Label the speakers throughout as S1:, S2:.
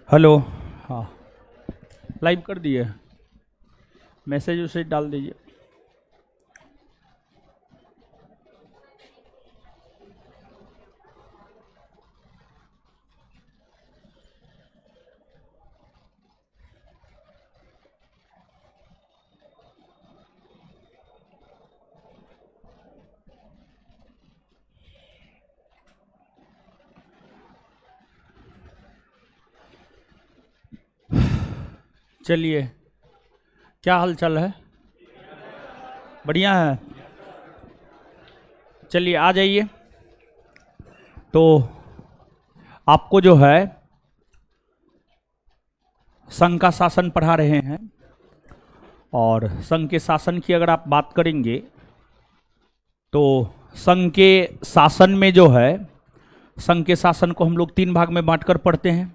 S1: Hello. हाँ, live कर दिए, मैसेज उसे डाल दीजिए। चलिए, क्या हाल चाल है? बढ़िया है। चलिए आ जाइए। तो आपको जो है संघ का शासन पढ़ा रहे हैं, और संघ के शासन की अगर आप बात करेंगे तो संघ के शासन में जो है, संघ के शासन को हम लोग 3 भाग में बांटकर पढ़ते हैं।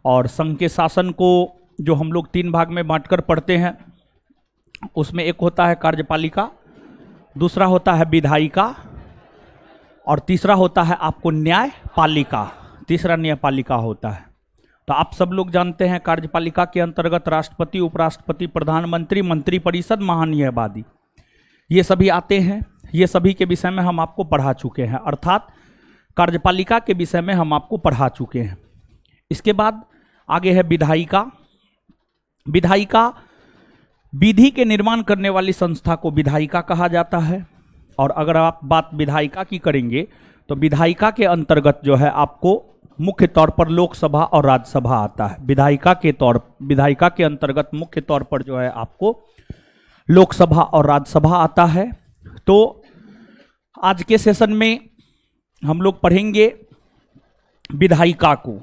S1: और संघ के शासन को जो हम लोग 3 भाग में बांटकर पढ़ते हैं, उसमें एक होता है कार्यपालिका, दूसरा होता है विधायिका, और तीसरा होता है आपको न्यायपालिका। तीसरा न्यायपालिका होता है। तो आप सब लोग जानते हैं कार्यपालिका के अंतर्गत राष्ट्रपति, उपराष्ट्रपति, प्रधानमंत्री, मंत्रिपरिषद, महान्यायवादी, ये सभी आते हैं। ये सभी के विषय में हम आपको पढ़ा चुके हैं, अर्थात कार्यपालिका के विषय में हम आपको पढ़ा चुके हैं। इसके बाद आगे है विधायिका। विधायिका विधि के निर्माण करने वाली संस्था को विधायिका कहा जाता है। और अगर आप बात विधायिका की करेंगे तो विधायिका के अंतर्गत जो है आपको मुख्य तौर पर लोकसभा और राज्यसभा आता है। विधायिका के अंतर्गत मुख्य तौर पर जो है आपको लोकसभा और राज्यसभा आता है। तो आज के सेशन में हम लोग पढ़ेंगे विधायिका को।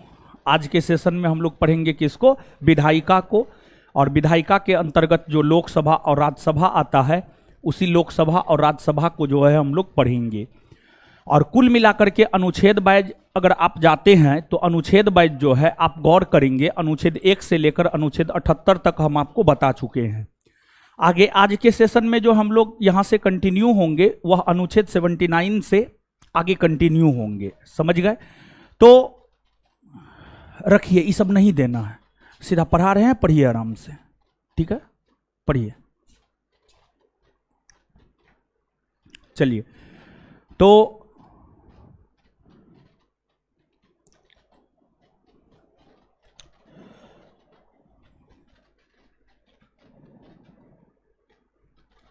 S1: आज के सेशन में हम लोग पढ़ेंगे किसको? विधायिका को। और विधायिका के अंतर्गत जो लोकसभा और राज्यसभा आता है, उसी लोकसभा और राज्यसभा को जो है हम लोग पढ़ेंगे। और कुल मिलाकर के अनुच्छेद वाइज अगर आप जाते हैं तो अनुच्छेद वाइज जो है आप गौर करेंगे, अनुच्छेद 1 से लेकर अनुच्छेद 78 तक हम आपको बता चुके हैं। आगे आज के सेशन में जो हम लोग यहाँ से कंटिन्यू होंगे वह अनुच्छेद 79 से आगे कंटिन्यू होंगे। समझ गए? तो रखिए, ये सब नहीं देना है, सीधा पढ़ा रहे हैं, पढ़िए आराम से। ठीक है, पढ़िए। चलिए, तो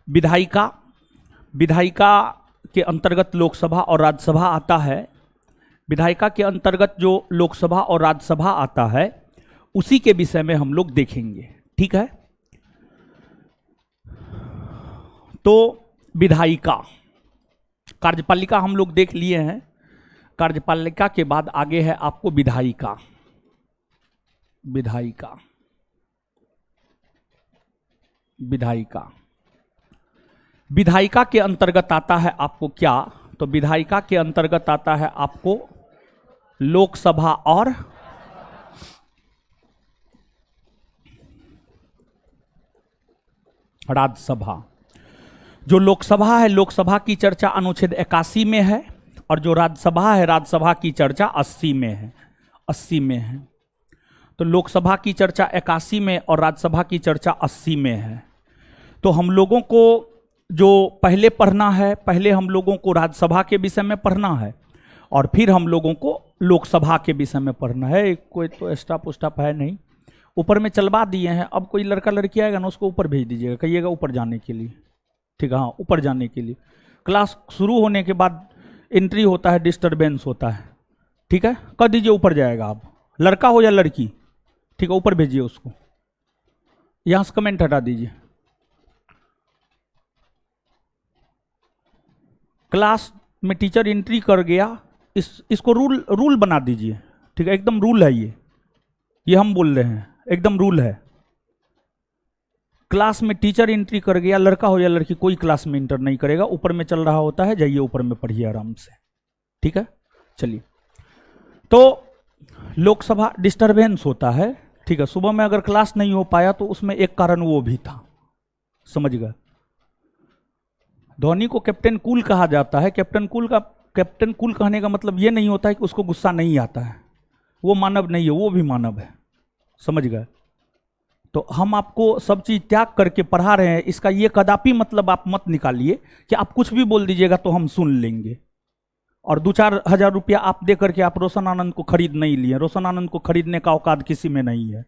S1: विधायिका के अंतर्गत लोकसभा और राज्यसभा आता है। विधायिका के अंतर्गत जो लोकसभा और राज्यसभा आता है उसी के विषय में हम लोग देखेंगे। ठीक है, तो विधायिका, कार्यपालिका हम लोग देख लिए हैं। कार्यपालिका के बाद आगे है आपको विधायिका। विधायिका विधायिका विधायिका के अंतर्गत आता है आपको क्या? तो विधायिका के अंतर्गत आता है आपको लोकसभा और राज्यसभा। जो लोकसभा है, लोकसभा की चर्चा अनुच्छेद 81 में है, और जो राज्यसभा है, राज्यसभा की चर्चा 80 में है। 80 में है। तो लोकसभा की चर्चा 81 में और राज्यसभा की चर्चा 80 में है। तो हम लोगों को जो पहले पढ़ना है, पहले हम लोगों को राज्यसभा के विषय में पढ़ना है, और फिर हम लोगों को लोकसभा के विषय में पढ़ना है। कोई तो स्टाफ उस्टाफ है नहीं, ऊपर में चलवा दिए हैं। अब कोई लड़का लड़की आएगा ना, उसको ऊपर भेज दीजिएगा, कहिएगा ऊपर जाने के लिए। ठीक है, हाँ, ऊपर जाने के लिए। क्लास शुरू होने के बाद एंट्री होता है, डिस्टरबेंस होता है। ठीक है, कर दीजिए, ऊपर जाएगा। आप लड़का हो या लड़की, ठीक है, ऊपर भेजिए उसको। यहाँ से कमेंट हटा दीजिए। क्लास में टीचर एंट्री कर गया, इसको रूल बना दीजिए। ठीक है, एकदम रूल है ये हम बोल रहे हैं, एकदम रूल है। क्लास में टीचर एंट्री कर गया, लड़का हो या लड़की, कोई क्लास में इंटर नहीं करेगा। ऊपर में चल रहा होता है, जाइए ऊपर में पढ़िए आराम से। ठीक है, चलिए। तो लोकसभा डिस्टरबेंस होता है। ठीक है, सुबह में अगर क्लास नहीं हो पाया तो उसमें एक कारण वो भी था। समझ गए? धोनी को कैप्टन कूल कहा जाता है। कैप्टन कूल कहने का मतलब ये नहीं होता है कि उसको गुस्सा नहीं आता है। वो मानव नहीं है, वो भी मानव है। समझ गए? तो हम आपको सब चीज त्याग करके पढ़ा रहे हैं, इसका ये कदापि मतलब आप मत निकालिए कि आप कुछ भी बोल दीजिएगा तो हम सुन लेंगे। और 2-4 हजार रुपया आप दे करके आप रोशन आनंद को खरीद नहीं लिए। रोशन आनंद को खरीदने का औकात किसी में नहीं है,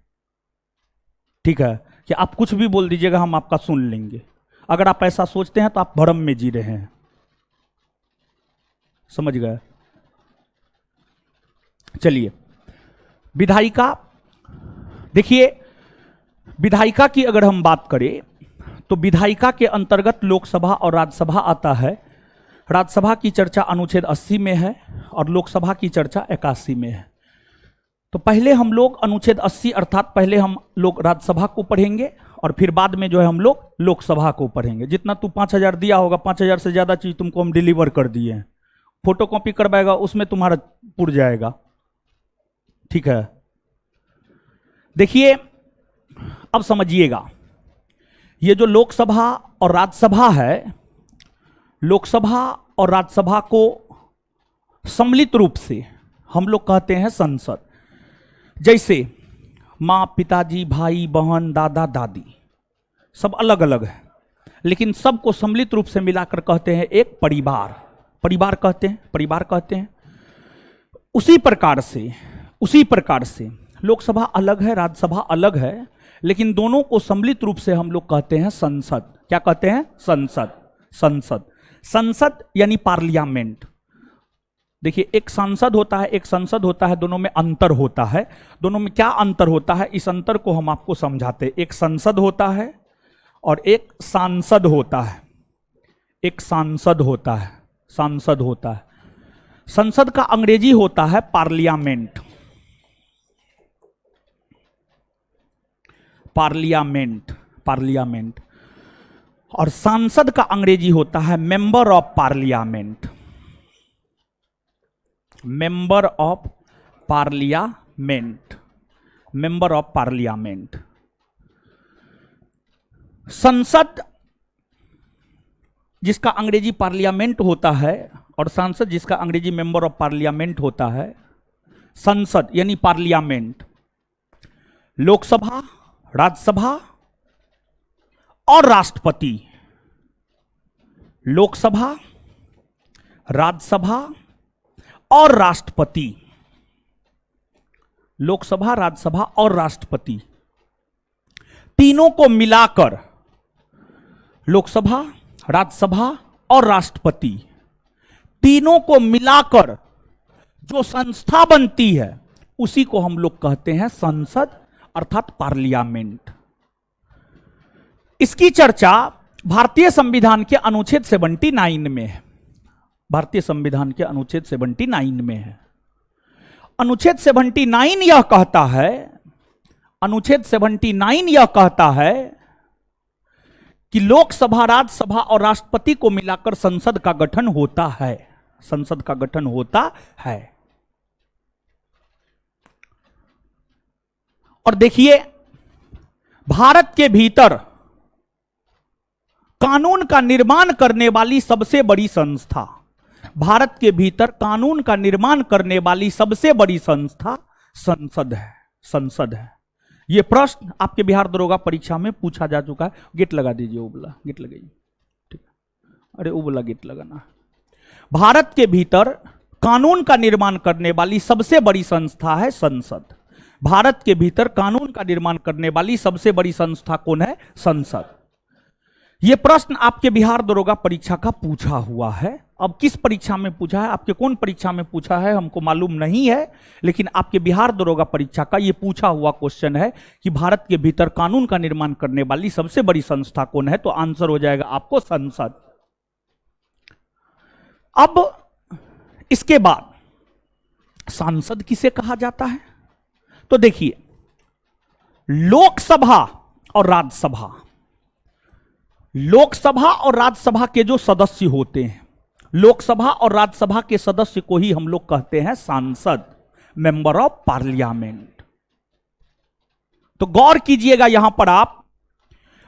S1: ठीक है? कि आप कुछ भी बोल दीजिएगा हम आपका सुन लेंगे। अगर आप ऐसा सोचते हैं तो आप भ्रम में जी रहे हैं। समझ गए? चलिए, विधायिका, देखिए विधायिका की अगर हम बात करें तो विधायिका के अंतर्गत लोकसभा और राज्यसभा आता है। राज्यसभा की चर्चा अनुच्छेद 80 में है और लोकसभा की चर्चा 81 में है। तो पहले हम लोग अनुच्छेद 80 अर्थात पहले हम लोग राज्यसभा को पढ़ेंगे और फिर बाद में जो है हम लोग लोकसभा को पढ़ेंगे। जितना तू 5,000 दिया होगा, 5,000 से ज्यादा चीज तुमको हम डिलीवर कर दिए हैं। फोटो कॉपी करवाएगा उसमें तुम्हारा पुर जाएगा, ठीक है? देखिए अब समझिएगा, ये जो लोकसभा और राज्यसभा है, लोकसभा और राज्यसभा को सम्मिलित रूप से हम लोग कहते हैं संसद। जैसे माँ, पिताजी, भाई, बहन, दादा, दादी सब अलग अलग है, लेकिन सबको सम्मिलित रूप से मिलाकर कहते हैं एक परिवार। परिवार कहते हैं, परिवार कहते हैं। उसी प्रकार से लोकसभा अलग है, राज्यसभा अलग है, लेकिन दोनों को सम्मिलित रूप से हम लोग कहते हैं संसद। क्या कहते हैं? संसद। संसद, संसद यानी पार्लियामेंट। देखिए एक सांसद होता है, एक संसद होता है, दोनों में अंतर होता है। दोनों में क्या अंतर होता है, इस अंतर को हम आपको समझाते हैं। एक संसद होता है और एक सांसद होता है। एक सांसद होता है, सांसद होता है। संसद का अंग्रेजी होता है पार्लियामेंट। Parliament, parliament. और सांसद का अंग्रेजी होता है member of parliament. Member of parliament, member of parliament. संसद जिसका अंग्रेजी पार्लियामेंट होता है और सांसद जिसका अंग्रेजी मेंबर ऑफ पार्लियामेंट होता है। संसद यानी पार्लियामेंट, लोकसभा, राज्यसभा और राष्ट्रपति। लोकसभा, राज्यसभा और राष्ट्रपति। लोकसभा, राज्यसभा और राष्ट्रपति तीनों को मिलाकर लोकसभा, राज्यसभा और राष्ट्रपति तीनों को मिलाकर जो संस्था बनती है उसी को हम लोग कहते हैं संसद अर्थात पार्लियामेंट। इसकी चर्चा भारतीय संविधान के अनुच्छेद 79 में है। भारतीय संविधान के अनुच्छेद 79 में है। अनुच्छेद 79 यह कहता है, अनुच्छेद 79 यह कहता है कि लोकसभा, राज्यसभा और राष्ट्रपति को मिलाकर संसद का गठन होता है। संसद का गठन होता है। और देखिए भारत के भीतर कानून का निर्माण करने वाली सबसे बड़ी संस्था, भारत के भीतर कानून का निर्माण करने वाली सबसे बड़ी संस्था संसद है। संसद है। यह प्रश्न आपके बिहार दरोगा परीक्षा में पूछा जा चुका है। गेट लगा दीजिए, उबला गेट लगाइए, ठीक है? अरे उबला गेट लगाना। भारत के भीतर कानून का निर्माण करने वाली सबसे बड़ी संस्था है संसद। भारत के भीतर कानून का निर्माण करने वाली सबसे बड़ी संस्था कौन है? संसद। यह प्रश्न आपके बिहार दरोगा परीक्षा का पूछा हुआ है। अब किस परीक्षा में पूछा है, आपके कौन परीक्षा में पूछा है हमको मालूम नहीं है, लेकिन आपके बिहार दरोगा परीक्षा का यह पूछा हुआ क्वेश्चन है कि भारत के भीतर कानून का निर्माण करने वाली सबसे बड़ी संस्था कौन है, तो आंसर हो जाएगा आपको संसद। अब इसके बाद सांसद किसे कहा जाता है? तो देखिए लोकसभा और राज्यसभा, लोकसभा और राज्यसभा के जो सदस्य होते हैं, लोकसभा और राज्यसभा के सदस्य को ही हम लोग कहते हैं सांसद, मेंबर ऑफ पार्लियामेंट। तो गौर कीजिएगा यहां पर आप,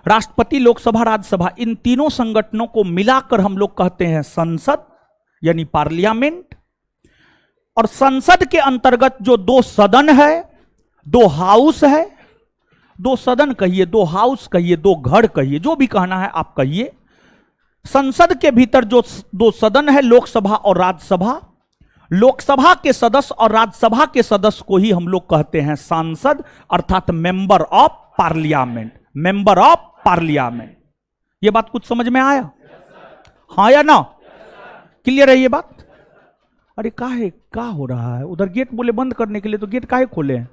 S1: राष्ट्रपति, लोकसभा, राज्यसभा, इन तीनों संगठनों को मिलाकर हम लोग कहते हैं संसद यानी पार्लियामेंट। और संसद के अंतर्गत जो दो सदन है, दो हाउस है, दो सदन कहिए, दो हाउस कहिए, दो घर कहिए, जो भी कहना है आप कहिए। संसद के भीतर जो दो सदन है, लोकसभा और राज्यसभा, लोकसभा के सदस्य और राज्यसभा के सदस्य को ही हम लोग कहते हैं सांसद, अर्थात member of parliament, member of parliament. ये बात कुछ समझ में आया? हाँ या ना? क्लियर है ये बात? अरे क्या हो रहा है उधर? गेट बोले बंद करने के लिए, तो गेट काहे खोले हैं?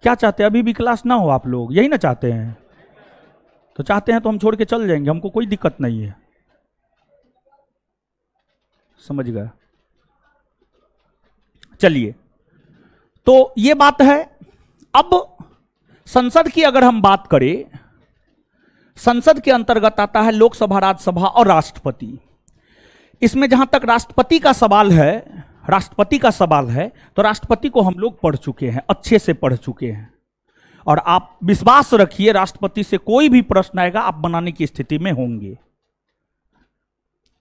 S1: क्या चाहते हैं? अभी भी क्लास ना हो आप लोग, यही ना चाहते हैं? तो चाहते हैं तो हम छोड़ के चल जाएंगे, हमको कोई दिक्कत नहीं है। समझ गए? चलिए, तो ये बात है। अब संसद की अगर हम बात करें, संसद के अंतर्गत आता है लोकसभा, राज्यसभा और राष्ट्रपति। इसमें जहां तक राष्ट्रपति का सवाल है, तो राष्ट्रपति को हम लोग पढ़ चुके हैं, अच्छे से पढ़ चुके हैं। और आप विश्वास रखिए, राष्ट्रपति से कोई भी प्रश्न आएगा आप बनाने की स्थिति में होंगे।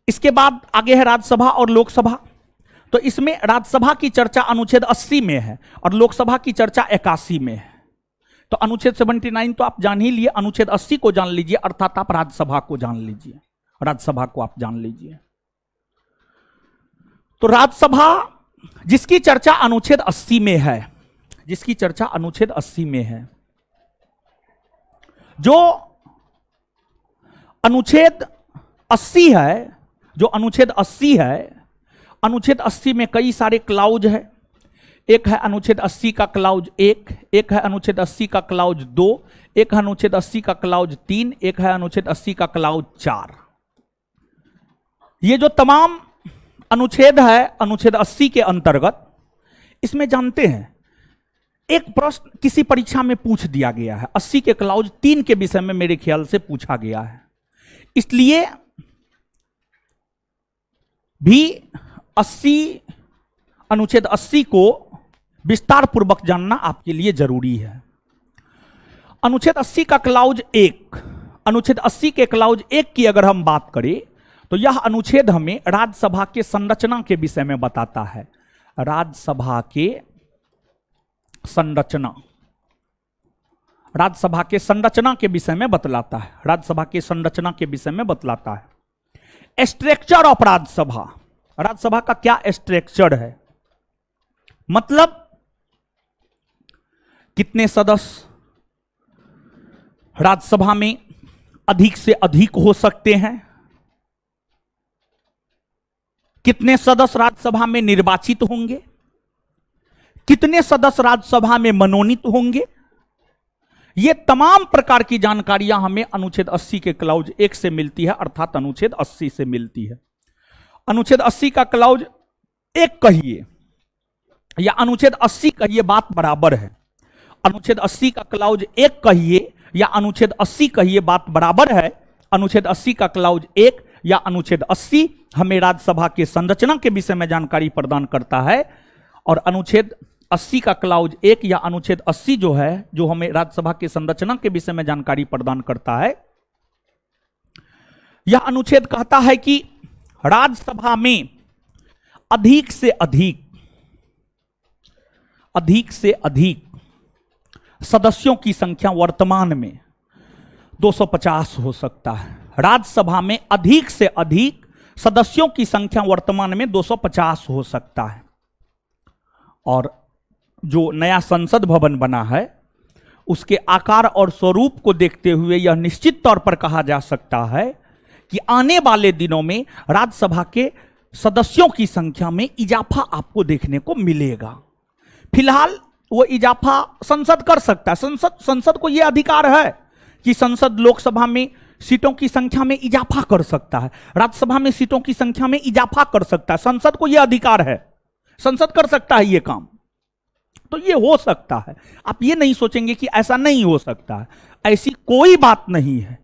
S1: इसके बाद आगे है राज्यसभा और लोकसभा। तो इसमें राज्यसभा की चर्चा अनुच्छेद 80 में है और लोकसभा की चर्चा 81 में है। तो अनुच्छेद 79 तो आप जान ही लिए, अनुच्छेद 80 को जान लीजिए, अर्थात आप राज्यसभा को जान लीजिए, राज्यसभा को आप जान लीजिए। तो राज्यसभा जिसकी चर्चा अनुच्छेद 80 में है, जिसकी चर्चा अनुच्छेद 80 में है, जो अनुच्छेद 80 है, जो अनुच्छेद 80 है, अनुच्छेद 80 में कई सारे क्लाउज है। एक है अनुच्छेद 80 का क्लाउज 1, एक है अनुच्छेद 80 का क्लाउज 2, एक है अनुच्छेद 80 का क्लाउज 3, एक है अनुच्छेद 80 का क्लाउज 4। ये जो तमाम अनुच्छेद है अनुच्छेद 80 के अंतर्गत, इसमें जानते हैं एक प्रश्न किसी परीक्षा में पूछ दिया गया है, 80 के क्लाउज 3 के विषय में मेरे ख्याल से पूछा गया है। इसलिए भी 80 अनुच्छेद 80 को विस्तार पूर्वक जानना आपके लिए जरूरी है। अनुच्छेद 80 का क्लाउज 1, अनुच्छेद 80 के क्लाउज 1 की अगर हम बात करें तो यह अनुच्छेद हमें राज्यसभा के संरचना के विषय में बताता है। राज्यसभा के संरचना, राज्यसभा के संरचना के विषय में बतलाता है, राज्यसभा के संरचना के विषय में बतलाता है। स्ट्रक्चर ऑफ राज्यसभा, राज्यसभा का क्या स्ट्रक्चर है, मतलब कितने सदस्य राज्यसभा में अधिक से अधिक हो सकते हैं, कितने सदस्य राज्यसभा में निर्वाचित होंगे, कितने सदस्य राज्यसभा में मनोनीत होंगे। ये तमाम प्रकार की जानकारियां हमें अनुच्छेद 80 के क्लाउज 1 से मिलती है, अर्थात अनुच्छेद 80 से मिलती है। अनुच्छेद 80 का क्लाउज 1 कहिए या अनुच्छेद 80 कहिए, बात बराबर है। अनुच्छेद 80 का क्लाउज 1 कहिए या अनुच्छेद 80 कहिए, बात बराबर है। अनुच्छेद 80 का क्लाउज 1 या अनुच्छेद 80 हमें राज्यसभा के संरचना के विषय में जानकारी प्रदान करता है, और अनुच्छेद 80 का क्लाउज 1 या अनुच्छेद 80 जो है, जो हमें राज्यसभा के संरचना के विषय में जानकारी प्रदान करता है, यह अनुच्छेद कहता है कि राज्यसभा में अधिक से अधिक सदस्यों की संख्या वर्तमान में 250 हो सकता है। राज्यसभा में अधिक से अधिक सदस्यों की संख्या वर्तमान में 250 हो सकता है। और जो नया संसद भवन बना है उसके आकार और स्वरूप को देखते हुए यह निश्चित तौर पर कहा जा सकता है कि आने वाले दिनों में राज्यसभा के सदस्यों की संख्या में इजाफा आपको देखने को मिलेगा। फिलहाल वो इजाफा संसद कर सकता है, संसद को यह अधिकार है कि संसद लोकसभा में सीटों की संख्या में इजाफा कर सकता है, राज्यसभा में सीटों की संख्या में इजाफा कर सकता है। संसद को यह अधिकार है, संसद कर सकता है ये काम। तो ये हो सकता है, आप ये नहीं सोचेंगे कि ऐसा नहीं हो सकता है, ऐसी कोई बात नहीं है।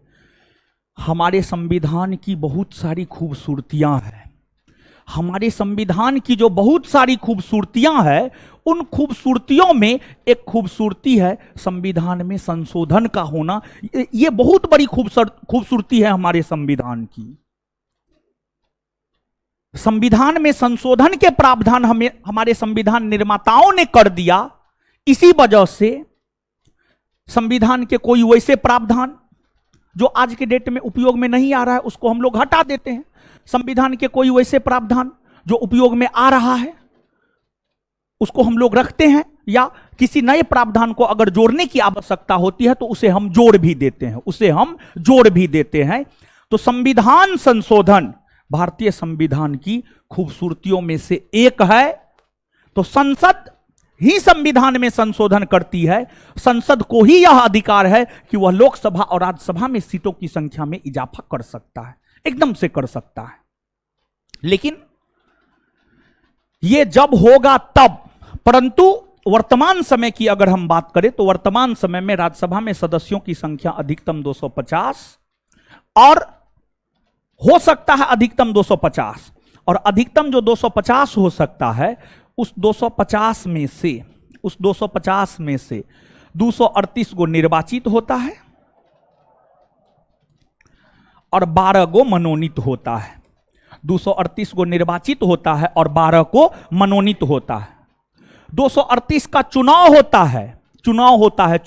S1: हमारे संविधान की बहुत सारी खूबसूरतियां हैं, हमारे संविधान की जो बहुत सारी खूबसूरतियां हैं, उन खूबसूरतियों में एक खूबसूरती है संविधान में संशोधन का होना। ये बहुत बड़ी खूबसूरती है हमारे संविधान की। संविधान में संशोधन के प्रावधान हमें हमारे संविधान निर्माताओं ने कर दिया। इसी वजह से संविधान के कोई वैसे प्रावधान जो आज के डेट में उपयोग में नहीं आ रहा है उसको हम लोग हटा देते हैं। संविधान के कोई वैसे प्रावधान जो उपयोग में आ रहा है उसको हम लोग रखते हैं, या किसी नए प्रावधान को अगर जोड़ने की आवश्यकता होती है तो उसे हम जोड़ भी देते हैं। तो संविधान संशोधन भारतीय संविधान की खूबसूरतियों में से एक है। तो संसद ही संविधान में संशोधन करती है। संसद को ही यह अधिकार है कि वह लोकसभा और राज्यसभा में सीटों की संख्या में इजाफा कर सकता है, एकदम से कर सकता है। लेकिन यह जब होगा तब, परंतु वर्तमान समय की अगर हम बात करें तो वर्तमान समय में राज्यसभा में सदस्यों की संख्या अधिकतम 250 और हो सकता है अधिकतम 250, और अधिकतम जो 250 हो सकता है उस 250 में से 238 गो निर्वाचित होता है और 12 गो मनोनीत होता है। 238 गो निर्वाचित होता है और 12 को मनोनीत होता है। 238 का चुनाव होता है।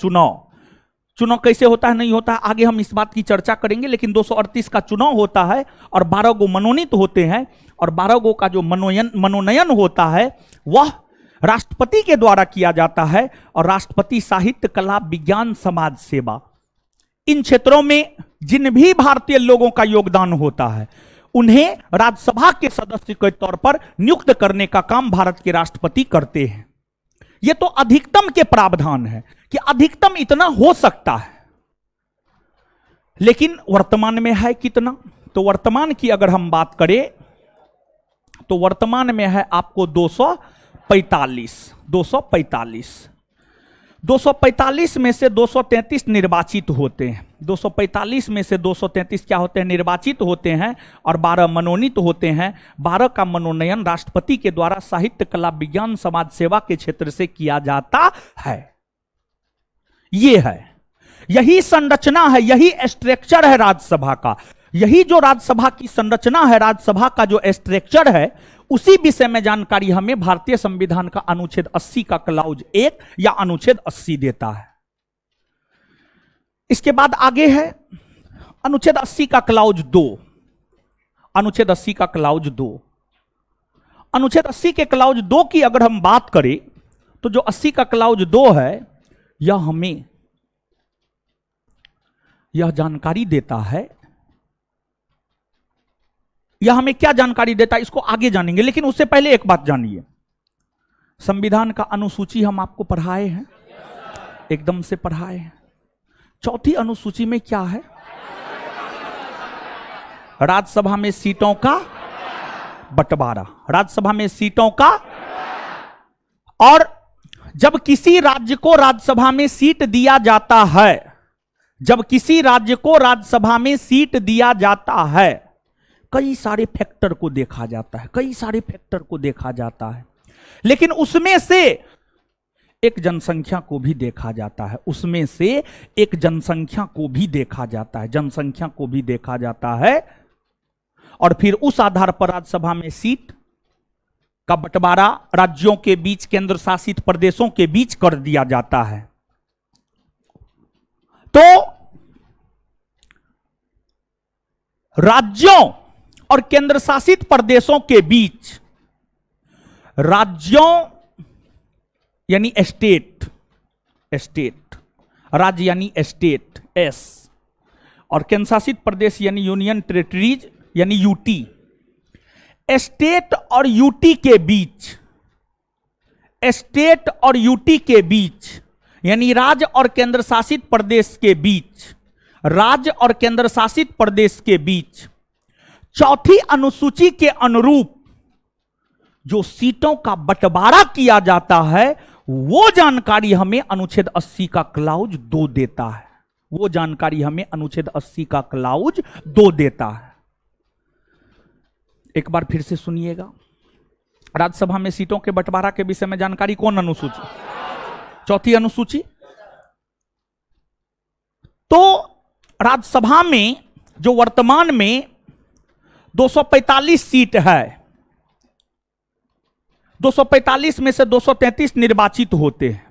S1: चुनाव कैसे होता है नहीं होता है आगे हम इस बात की चर्चा करेंगे, लेकिन 238 का चुनाव होता है और 12 गो मनोनीत होते हैं, और 12 गो का जो मनोनयन होता है वह राष्ट्रपति के द्वारा किया जाता है। और राष्ट्रपति साहित्य, कला, विज्ञान, समाज सेवा, इन क्षेत्रों में जिन भी भारतीय लोगों का योगदान होता है उन्हें राज्यसभा के सदस्य के तौर पर नियुक्त करने का काम भारत के राष्ट्रपति करते हैं। यह तो अधिकतम के प्रावधान है कि अधिकतम इतना हो सकता है, लेकिन वर्तमान में है कितना? तो वर्तमान की अगर हम बात करें तो वर्तमान में है आपको 245 में से 233 निर्वाचित होते हैं। 245 में से 233 क्या होते हैं? निर्वाचित होते हैं, और 12 मनोनीत होते हैं। 12 का मनोनयन राष्ट्रपति के द्वारा साहित्य, कला, विज्ञान, समाज सेवा के क्षेत्र से किया जाता है। यही संरचना है, यही स्ट्रक्चर है राज्यसभा का। यही जो राज्यसभा की संरचना है, राज्यसभा का जो स्ट्रक्चर है, उसी विषय में जानकारी हमें भारतीय संविधान का अनुच्छेद 80 का क्लाउज 1 या अनुच्छेद 80 देता है। इसके बाद आगे है अनुच्छेद 80 का क्लाउज 2। अनुच्छेद 80 का क्लाउज 2, अनुच्छेद 80 के क्लाउज 2 की अगर हम बात करें तो जो 80 का क्लाउज 2 है यह हमें यह जानकारी देता है, यह हमें क्या जानकारी देता है इसको आगे जानेंगे, लेकिन उससे पहले एक बात जानिए। संविधान का अनुसूची हम आपको पढ़ाए हैं, एकदम से पढ़ाए हैं। चौथी अनुसूची में क्या है? राज्यसभा में सीटों का बंटवारा, राज्यसभा में सीटों का। और जब किसी राज्य को राज्यसभा में सीट दिया जाता है, जब किसी राज्य को राज्यसभा में सीट दिया जाता है, कई सारे फैक्टर को देखा जाता है, लेकिन उसमें से एक जनसंख्या को भी देखा जाता है, और फिर उस आधार पर राज्यसभा में सीट का बंटवारा राज्यों के बीच, केंद्र शासित प्रदेशों के बीच कर दिया जाता है। तो राज्यों और केंद्र शासित प्रदेशों के बीच, राज्यों यानी स्टेट, राज्य यानी स्टेट एस, और केंद्र शासित प्रदेश यानी यूनियन टेरिटरीज यानी यूटी, स्टेट और यूटी के बीच, यानी राज्य और केंद्र शासित प्रदेश के बीच, राज्य और केंद्र शासित प्रदेश के बीच चौथी अनुसूची के अनुरूप जो सीटों का बंटवारा किया जाता है, वो जानकारी हमें अनुच्छेद 80 का क्लाउज 2 देता है। एक बार फिर से सुनिएगा। राज्यसभा में सीटों के बंटवारा के विषय में जानकारी कौन अनुसूची? चौथी अनुसूची। तो राज्यसभा में जो वर्तमान में 245 सीट है, 245 में से 233 निर्वाचित होते हैं।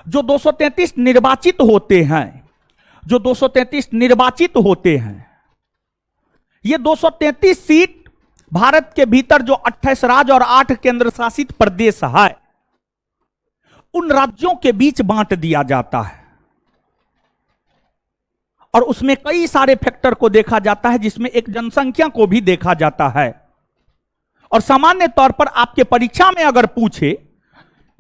S1: जो 233 निर्वाचित होते हैं, जो 233 निर्वाचित होते हैं, ये 233 सीट भारत के भीतर जो 28 राज्य और 8 केंद्र शासित प्रदेश है, उन राज्यों के बीच बांट दिया जाता है। और उसमें कई सारे फैक्टर को देखा जाता है, जिसमें एक जनसंख्या को भी देखा जाता है। और सामान्य तौर पर आपके परीक्षा में अगर पूछे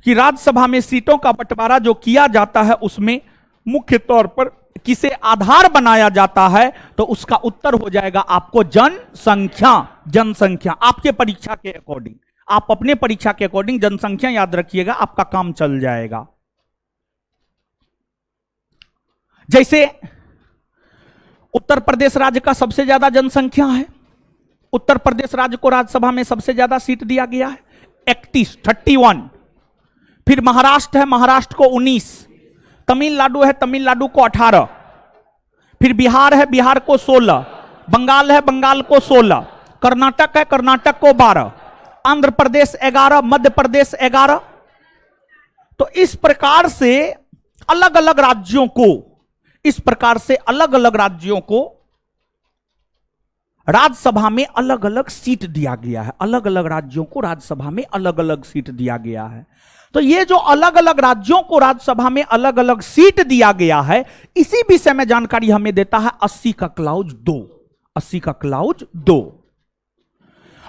S1: कि राज्यसभा में सीटों का बंटवारा जो किया जाता है, उसमें मुख्य तौर पर किसे आधार बनाया जाता है, तो उसका उत्तर हो जाएगा आपको जनसंख्या। जनसंख्या आपके परीक्षा के अकॉर्डिंग, आप अपने परीक्षा के अकॉर्डिंग जनसंख्या याद रखिएगा, आपका काम चल जाएगा। जैसे उत्तर प्रदेश राज्य का सबसे ज्यादा जनसंख्या है, उत्तर प्रदेश राज्य को राज्यसभा में सबसे ज्यादा सीट दिया गया है 31। फिर महाराष्ट्र है, महाराष्ट्र को 19। तमिलनाडु है, तमिलनाडु को 18। फिर बिहार है, बिहार को 16। बंगाल है, बंगाल को 16। कर्नाटक है, कर्नाटक को 12। आंध्र प्रदेश 11, मध्य प्रदेश 11। तो इस प्रकार से अलग अलग राज्यों को, इस प्रकार से अलग अलग राज्यों को राज्यसभा में अलग अलग सीट दिया गया है। अलग अलग राज्यों को राज्यसभा में अलग अलग सीट दिया गया है। तो ये जो अलग अलग राज्यों को राज्यसभा में अलग अलग सीट दिया गया है, इसी विषय में जानकारी हमें देता है 80 का क्लाउज 2। 80 का क्लाउज 2।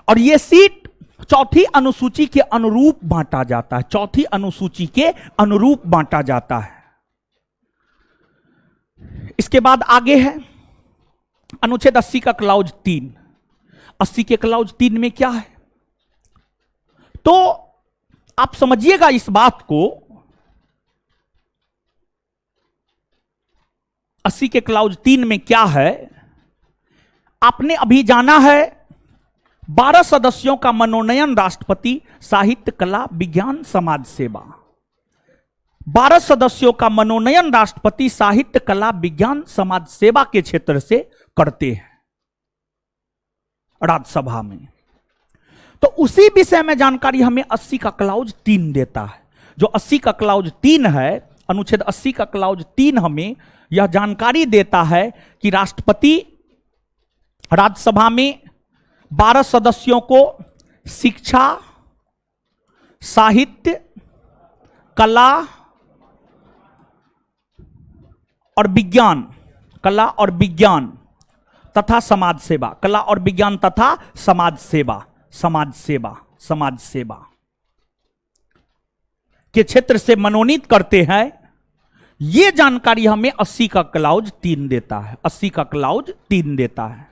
S1: और ये सीट चौथी अनुसूची के अनुरूप बांटा जाता है। चौथी अनुसूची के अनुरूप बांटा जाता है। इसके बाद आगे है अनुच्छेद 80 का क्लाउज 3। 80 के क्लाउज 3 में क्या है, तो आप समझिएगा इस बात को। 80 के क्लाउज 3 में क्या है, आपने अभी जाना है 12 सदस्यों का मनोनयन राष्ट्रपति, साहित्य, कला, विज्ञान, समाज सेवा। 12 सदस्यों का मनोनयन राष्ट्रपति साहित्य, कला, विज्ञान, समाज सेवा के क्षेत्र से करते हैं राज्यसभा में। तो उसी विषय में जानकारी हमें 80 का क्लाउज 3 देता है। जो 80 का क्लाउज 3 है, अनुच्छेद 80 का क्लाउज 3 हमें यह जानकारी देता है कि राष्ट्रपति राज्यसभा में 12 सदस्यों को शिक्षा, साहित्य, कला और विज्ञान, कला और विज्ञान तथा समाज सेवा, कला और विज्ञान तथा समाज सेवा, समाज सेवा, समाज सेवा के क्षेत्र से मनोनीत करते हैं। यह जानकारी हमें 80 का क्लाउज 3 देता है। 80 का क्लाउज 3 देता है।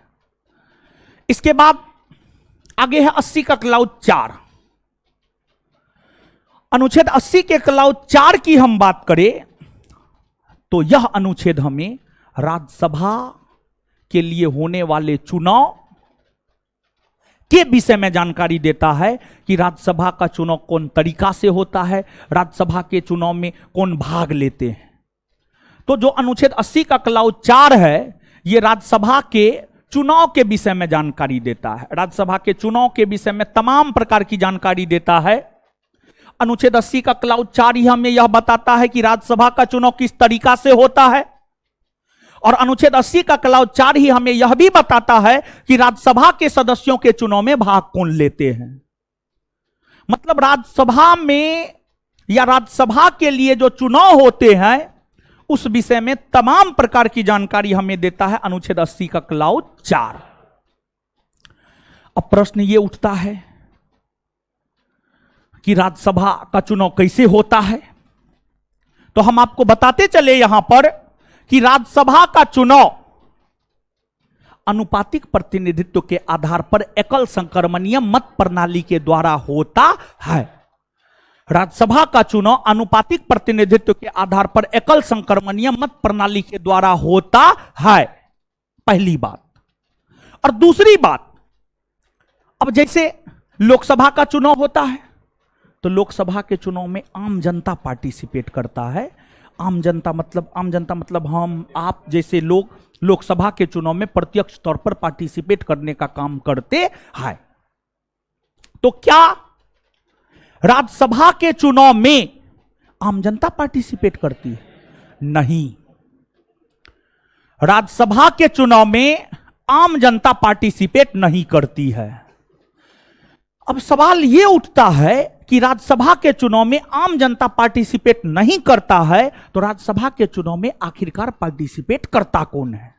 S1: इसके बाद आगे है 80 का क्लाउज 4। अनुच्छेद 80 के क्लाउज 4 की हम बात करें तो यह अनुच्छेद हमें राज्यसभा के लिए होने वाले चुनाव के विषय में जानकारी देता है कि राज्यसभा का चुनाव कौन तरीका से होता है, राज्यसभा के चुनाव में कौन भाग लेते हैं। तो जो अनुच्छेद 80 का क्लाउज 4 है, यह राज्यसभा के चुनाव के विषय में जानकारी देता है। राज्यसभा के चुनाव के विषय में तमाम प्रकार की जानकारी देता है। अनुच्छेद 80 का क्लाउज 4 ही हमें यह बताता है कि राज्यसभा का चुनाव किस तरीका से होता है, और अनुच्छेद 80 का क्लाउज 4 ही हमें यह भी बताता है कि राज्यसभा के सदस्यों के चुनाव में भाग कौन लेते हैं। मतलब राज्यसभा में या राज्यसभा के लिए जो चुनाव होते हैं, उस विषय में तमाम प्रकार की जानकारी हमें देता है अनुच्छेद 80 का क्लाउज 4। अब प्रश्न यह उठता है कि राज्यसभा का चुनाव कैसे होता है। तो हम आपको बताते चले यहां पर कि राज्यसभा का चुनाव अनुपातिक प्रतिनिधित्व के आधार पर एकल संक्रमणीय मत प्रणाली के द्वारा होता है। राज्यसभा का चुनाव अनुपातिक प्रतिनिधित्व के आधार पर एकल संक्रमणीय मत प्रणाली के द्वारा होता है, पहली बात। और दूसरी बात, अब जैसे लोकसभा का चुनाव होता है तो लोकसभा के चुनाव में आम जनता पार्टिसिपेट करता है। आम जनता मतलब हम आप जैसे लोग लोकसभा के चुनाव में प्रत्यक्ष तौर पर पार्टिसिपेट करने का काम करते हैं। तो क्या राज्यसभा के चुनाव में आम जनता पार्टिसिपेट करती है? नहीं, राज्यसभा के चुनाव में आम जनता पार्टिसिपेट नहीं करती है। अब सवाल यह उठता है कि राज्यसभा के चुनाव में आम जनता पार्टिसिपेट नहीं करता है, तो राज्यसभा के चुनाव में आखिरकार पार्टिसिपेट करता कौन है?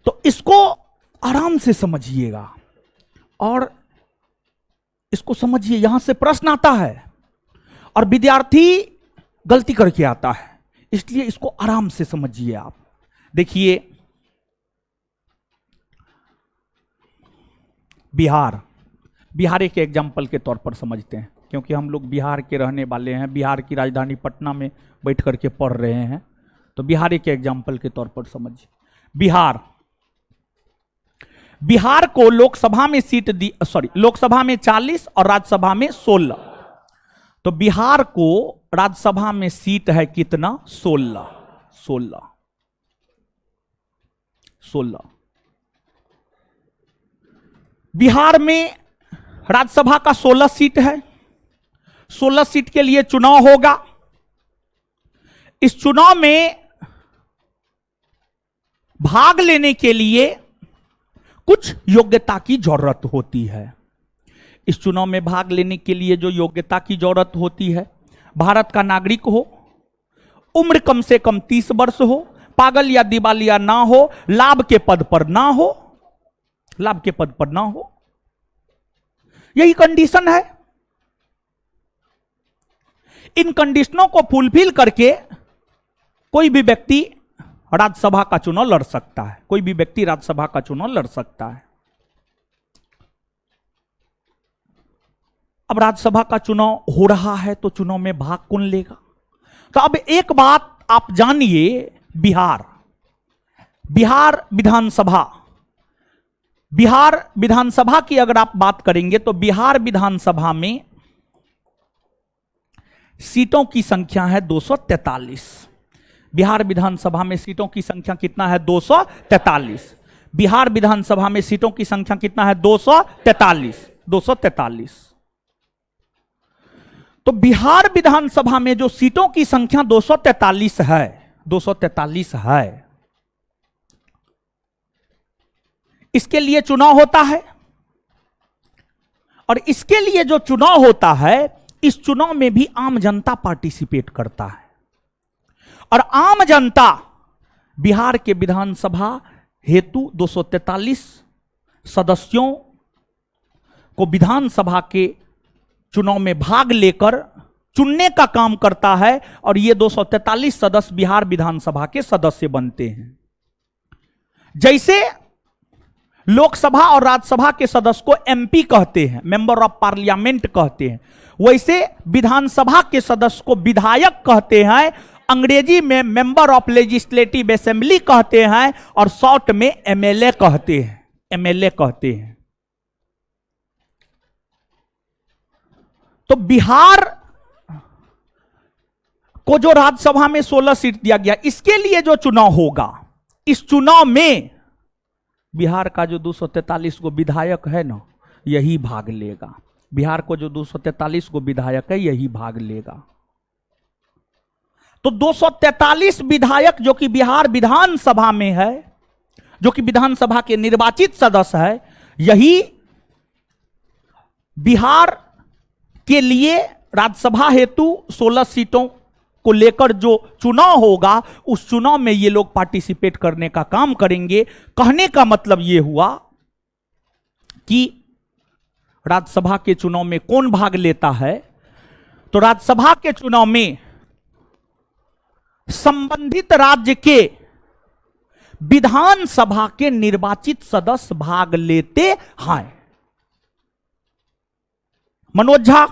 S1: तो इसको आराम से समझिएगा और इसको समझिए। यहां से प्रश्न आता है और विद्यार्थी गलती करके आता है, इसलिए इसको आराम से समझिए आप। देखिए, बिहार एक एग्जाम्पल के तौर पर समझते हैं, क्योंकि हम लोग बिहार के रहने वाले हैं, बिहार की राजधानी पटना में बैठ करके पढ़ रहे हैं, तो बिहार एक एग्जाम्पल के तौर पर समझिए। बिहार को लोकसभा में लोकसभा में 40 और राज्यसभा में 16, तो बिहार को राज्यसभा में सीट है कितना? 16। बिहार में राज्यसभा का 16 सीट है। 16 सीट के लिए चुनाव होगा। इस चुनाव में भाग लेने के लिए कुछ योग्यता की जरूरत होती है। इस चुनाव में भाग लेने के लिए जो योग्यता की जरूरत होती है, भारत का नागरिक हो, उम्र कम से कम 30 वर्ष हो, पागल या दिवालिया ना हो, लाभ के पद पर ना हो, यही कंडीशन है। इन कंडीशनों को फुलफिल करके कोई भी व्यक्ति राज्यसभा का चुनाव लड़ सकता है। अब राज्यसभा का चुनाव हो रहा है, तो चुनाव में भाग कौन लेगा? तो अब एक बात आप जानिए, बिहार विधानसभा की अगर आप बात करेंगे तो बिहार विधानसभा में सीटों की संख्या है 243। बिहार विधानसभा में सीटों की संख्या कितना है? 243। बिहार विधानसभा में सीटों की संख्या कितना है? 243। तो बिहार विधानसभा में जो सीटों की संख्या 243 है, इसके लिए चुनाव होता है। और इसके लिए जो चुनाव होता है, इस चुनाव में भी आम जनता पार्टिसिपेट करता है। और आम जनता बिहार के विधानसभा हेतु 243 सदस्यों को विधानसभा के चुनाव में भाग लेकर चुनने का काम करता है, और ये 243 सदस्य बिहार विधानसभा के सदस्य बनते हैं। जैसे लोकसभा और राज्यसभा के सदस्य को एमपी कहते हैं, मेंबर ऑफ पार्लियामेंट कहते हैं, वैसे विधानसभा के सदस्य को विधायक कहते हैं, अंग्रेजी में मेंबर ऑफ लेजिस्लेटिव असेंबली कहते हैं, और शॉर्ट में एमएलए कहते हैं। तो बिहार को जो राज्यसभा में 16 सीट दिया गया, इसके लिए जो चुनाव होगा, इस चुनाव में बिहार का जो 243 को विधायक है ना, यही भाग लेगा। बिहार को जो 243 को विधायक है, यही भाग लेगा। तो 243 विधायक जो कि बिहार विधानसभा में है, जो कि विधानसभा के निर्वाचित सदस्य है, यही बिहार के लिए राज्यसभा हेतु 16 सीटों को लेकर जो चुनाव होगा, उस चुनाव में ये लोग पार्टिसिपेट करने का काम करेंगे। कहने का मतलब ये हुआ कि राज्यसभा के चुनाव में कौन भाग लेता है? तो राज्यसभा के चुनाव में संबंधित राज्य के विधानसभा के निर्वाचित सदस्य भाग लेते हैं। मनोज झा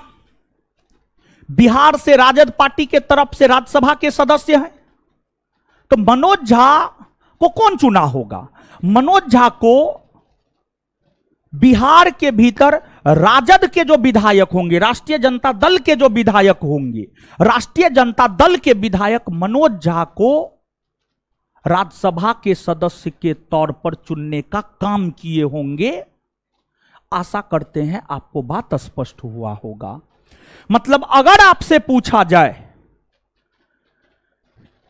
S1: बिहार से राजद पार्टी के तरफ से राज्यसभा के सदस्य हैं, तो मनोज झा को कौन चुना होगा? मनोज झा को बिहार के भीतर राजद के जो विधायक होंगे, राष्ट्रीय जनता दल के जो विधायक होंगे, राष्ट्रीय जनता दल के विधायक मनोज झा को राज्यसभा के सदस्य के तौर पर चुनने का काम किए होंगे। आशा करते हैं आपको बात स्पष्ट हुआ होगा। मतलब अगर आपसे पूछा जाए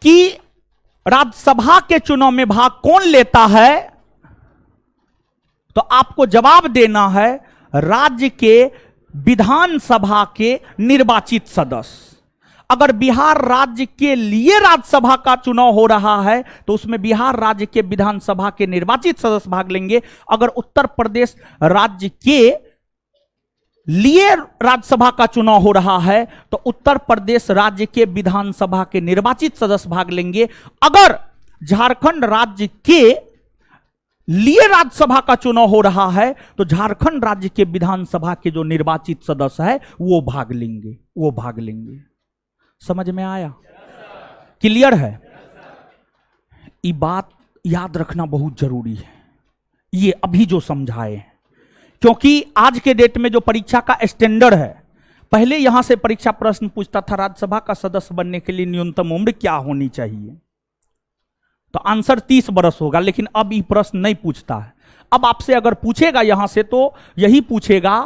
S1: कि राज्यसभा के चुनाव में भाग कौन लेता है, तो आपको जवाब देना है राज्य के विधानसभा के निर्वाचित सदस्य। अगर बिहार राज्य के लिए राज्यसभा का चुनाव हो रहा है तो उसमें बिहार राज्य के विधानसभा के निर्वाचित सदस्य भाग लेंगे। अगर उत्तर प्रदेश राज्य के लिए राज्यसभा का चुनाव हो रहा है तो उत्तर प्रदेश राज्य के विधानसभा के निर्वाचित सदस्य भाग लेंगे। अगर झारखंड राज्य के लिए राज्यसभा का चुनाव हो रहा है तो झारखंड राज्य के विधानसभा के जो निर्वाचित सदस्य है वो भाग लेंगे। समझ में आया? क्लियर है? ये बात याद रखना बहुत जरूरी है, ये अभी जो समझाए हैं, क्योंकि आज के डेट में जो परीक्षा का स्टैंडर्ड है, पहले यहां से परीक्षा प्रश्न पूछता था राज्यसभा का सदस्य बनने के लिए न्यूनतम उम्र क्या होनी चाहिए, तो आंसर 30 बरस होगा। लेकिन अब ये प्रश्न नहीं पूछता है। अब आपसे अगर पूछेगा यहां से तो यही पूछेगा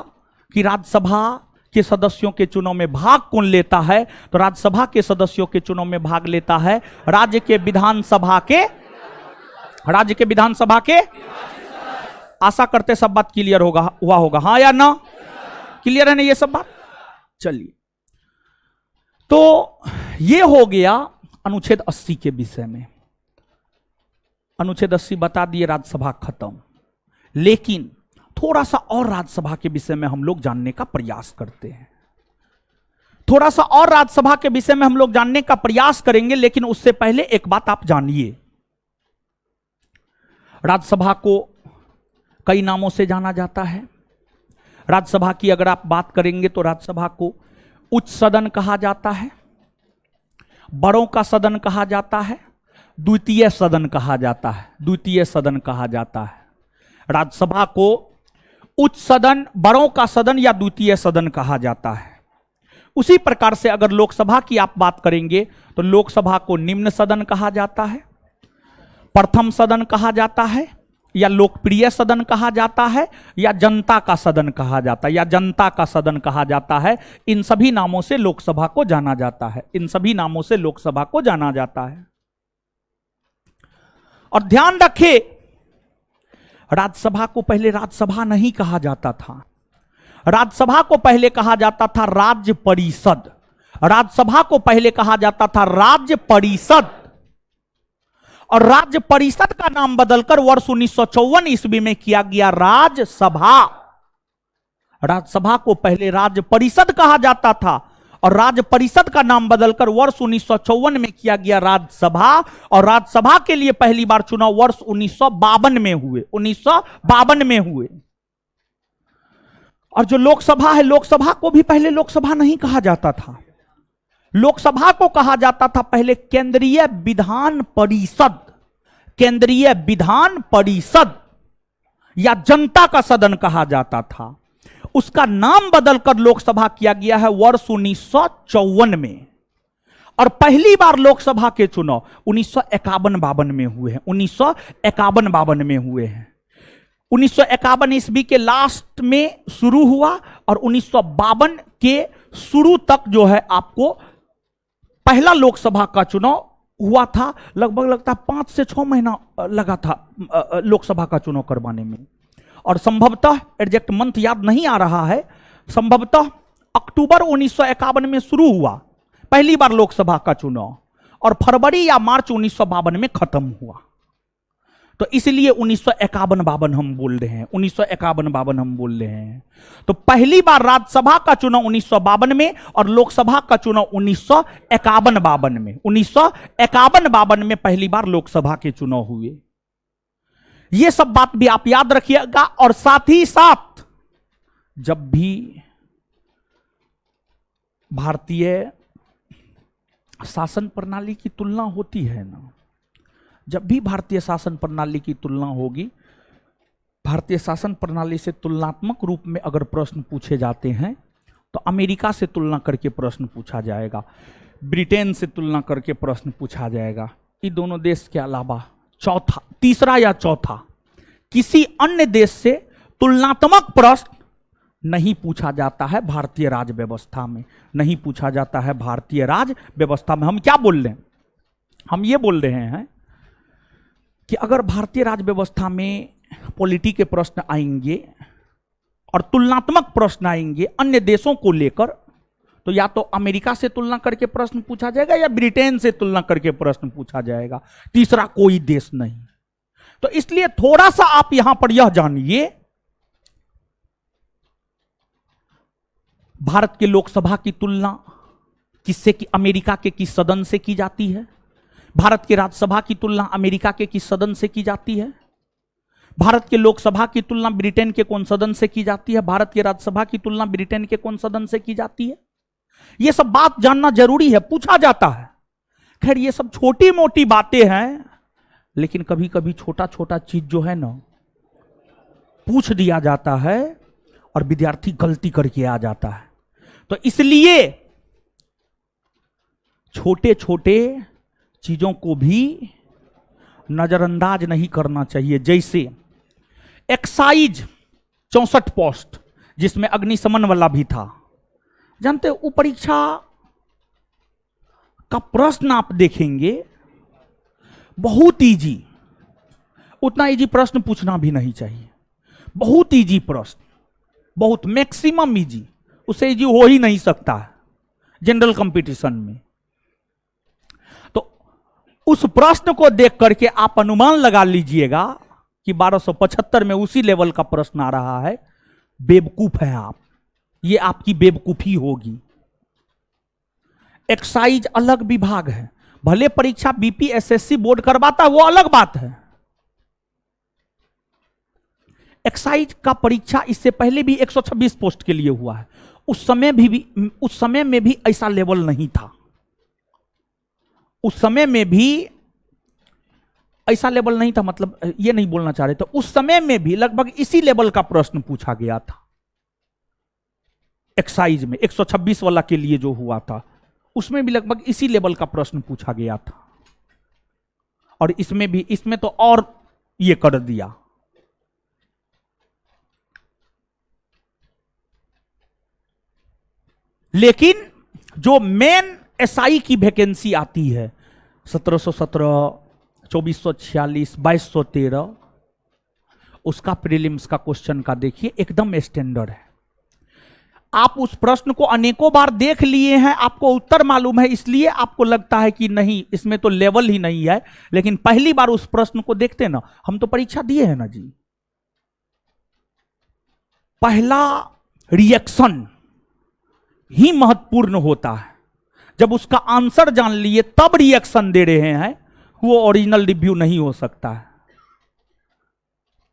S1: कि राज्यसभा के सदस्यों के चुनाव में भाग कौन लेता है, तो राज्यसभा के सदस्यों के चुनाव में भाग लेता है राज्य के विधानसभा के आशा करते सब बात क्लियर हुआ होगा, हाँ या ना? क्लियर है ना ये सब बात? चलिए, तो ये हो गया अनुच्छेद 80 के विषय में। अनुच्छेद 80 बता दिए, राज्यसभा खत्म। लेकिन थोड़ा सा और राज्यसभा के विषय में हम लोग जानने का प्रयास करते हैं। थोड़ा सा और राज्यसभा के विषय में हम लोग जानने का प्रयास करेंगे, लेकिन उससे पहले एक बात आप जानिए। राज्यसभा को कई नामों से जाना जाता है। राज्यसभा की अगर आप बात करेंगे तो राज्यसभा को उच्च सदन कहा जाता है, बड़ों का सदन कहा जाता है, द्वितीय सदन कहा जाता है। राज्यसभा को उच्च सदन, बड़ों का सदन या द्वितीय सदन कहा जाता है। उसी प्रकार से अगर लोकसभा की आप बात करेंगे तो लोकसभा को निम्न सदन कहा जाता है, प्रथम सदन कहा जाता है, या लोकप्रिय सदन कहा जाता है, या जनता का सदन कहा जाता है, इन सभी नामों से लोकसभा को जाना जाता है। और ध्यान रखें, राज्यसभा को पहले राज्यसभा नहीं कहा जाता था। राज्यसभा को पहले कहा जाता था राज्य परिषद। और राज्य परिषद का नाम बदलकर वर्ष 1954 ईस्वी में किया गया राज्यसभा। राज्यसभा को पहले राज्य परिषद कहा जाता था और राज्य परिषद का नाम बदलकर वर्ष 1954 में किया गया राज्यसभा। और राज्यसभा के लिए पहली बार चुनाव वर्ष 1952 में हुए। और जो लोकसभा है, लोकसभा को भी पहले लोकसभा नहीं कहा जाता था। लोकसभा को कहा जाता था पहले केंद्रीय विधान परिषद या जनता का सदन कहा जाता था। उसका नाम बदलकर लोकसभा किया गया है वर्ष 1954 में। और पहली बार लोकसभा के चुनाव 1951-52 में हुए हैं। 1951 ईस्वी के लास्ट में शुरू हुआ और 1952 के शुरू तक जो है आपको पहला लोकसभा का चुनाव हुआ था। लगभग लगता है 5 से 6 महीना लगा था लोकसभा का चुनाव करवाने में। और संभवतः एग्जैक्ट मंथ याद नहीं आ रहा है, संभवतः अक्टूबर 1951 में शुरू हुआ पहली बार लोकसभा का चुनाव और फरवरी या मार्च 1952 में खत्म हुआ। तो इसलिए 1951-52 हम बोल रहे हैं, 1951-52 हम बोल रहे हैं। तो पहली बार राज्यसभा का चुनाव 1952 में और लोकसभा का चुनाव 1951-52 में। 1951-52 में पहली बार लोकसभा के चुनाव हुए। यह सब बात भी आप याद रखिएगा। और साथ ही साथ जब भी भारतीय शासन प्रणाली की तुलना होती है ना, जब भी भारतीय शासन प्रणाली की तुलना होगी, भारतीय शासन प्रणाली से तुलनात्मक रूप में अगर प्रश्न पूछे जाते हैं तो अमेरिका से तुलना करके प्रश्न पूछा जाएगा, ब्रिटेन से तुलना करके प्रश्न पूछा जाएगा। ये दोनों देश के अलावा तीसरा या चौथा किसी अन्य देश से तुलनात्मक प्रश्न नहीं पूछा जाता है भारतीय राज व्यवस्था में, नहीं पूछा जाता है भारतीय राज व्यवस्था में। हम क्या बोल रहे हैं? हम ये बोल रहे हैं कि अगर भारतीय राज व्यवस्था में पॉलिटी के प्रश्न आएंगे और तुलनात्मक प्रश्न आएंगे अन्य देशों को लेकर, तो या तो अमेरिका से तुलना करके प्रश्न पूछा जाएगा या ब्रिटेन से तुलना करके प्रश्न पूछा जाएगा, तीसरा कोई देश नहीं। तो इसलिए थोड़ा सा आप यहां पर यह जानिए, भारत के लोकसभा की तुलना किससे की, अमेरिका के किस सदन से की जाती है? भारत के राज्यसभा की तुलना अमेरिका के किस सदन से की जाती है? भारत के लोकसभा की तुलना ब्रिटेन के कौन सदन से की जाती है? भारत के राज्यसभा की तुलना ब्रिटेन के कौन सदन से की जाती है? यह सब बात जानना जरूरी है, पूछा जाता है। खैर ये सब छोटी मोटी बातें हैं, लेकिन कभी कभी छोटा छोटा चीज जो है ना पूछ दिया जाता है और विद्यार्थी गलती करके आ जाता है। तो इसलिए छोटे छोटे चीजों को भी नजरअंदाज नहीं करना चाहिए। जैसे एक्साइज 64 पोस्ट जिसमें अग्निशमन वाला भी था, जानते हो वो परीक्षा का प्रश्न आप देखेंगे बहुत इजी, उतना इजी प्रश्न पूछना भी नहीं चाहिए। बहुत इजी प्रश्न, बहुत मैक्सिमम इजी, उससे इजी हो ही नहीं सकता है जनरल कंपटीशन में। तो उस प्रश्न को देख करके आप अनुमान लगा लीजिएगा कि 1275 में उसी लेवल का प्रश्न आ रहा है। बेवकूफ हैं आप, ये आपकी बेवकूफी होगी। एक्साइज अलग विभाग है, भले परीक्षा बीपीएसएससी बोर्ड करवाता है वो अलग बात है। एक्साइज का परीक्षा इससे पहले भी 126 पोस्ट के लिए हुआ है, उस समय में भी ऐसा लेवल नहीं था। उस समय में भी ऐसा लेवल नहीं था, मतलब ये नहीं बोलना चाह रहे थे, उस समय में भी लगभग इसी लेवल का प्रश्न पूछा गया था। एक्साइज में 126 वाला के लिए जो हुआ था उसमें भी लगभग इसी लेवल का प्रश्न पूछा गया था, और इसमें भी, इसमें तो और ये कर दिया। लेकिन जो मेन एसआई की वैकेंसी आती है 1717, 2446, 2213, उसका प्रीलिम्स का क्वेश्चन का देखिए एकदम स्टैंडर्ड है। आप उस प्रश्न को अनेकों बार देख लिए हैं, आपको उत्तर मालूम है, इसलिए आपको लगता है कि नहीं इसमें तो लेवल ही नहीं है। लेकिन पहली बार उस प्रश्न को देखते ना, हम तो परीक्षा दिए हैं ना जी, पहला रिएक्शन ही महत्वपूर्ण होता है। जब उसका आंसर जान लिए तब रिएक्शन दे रहे हैं, वो ओरिजिनल रिव्यू नहीं हो सकता है।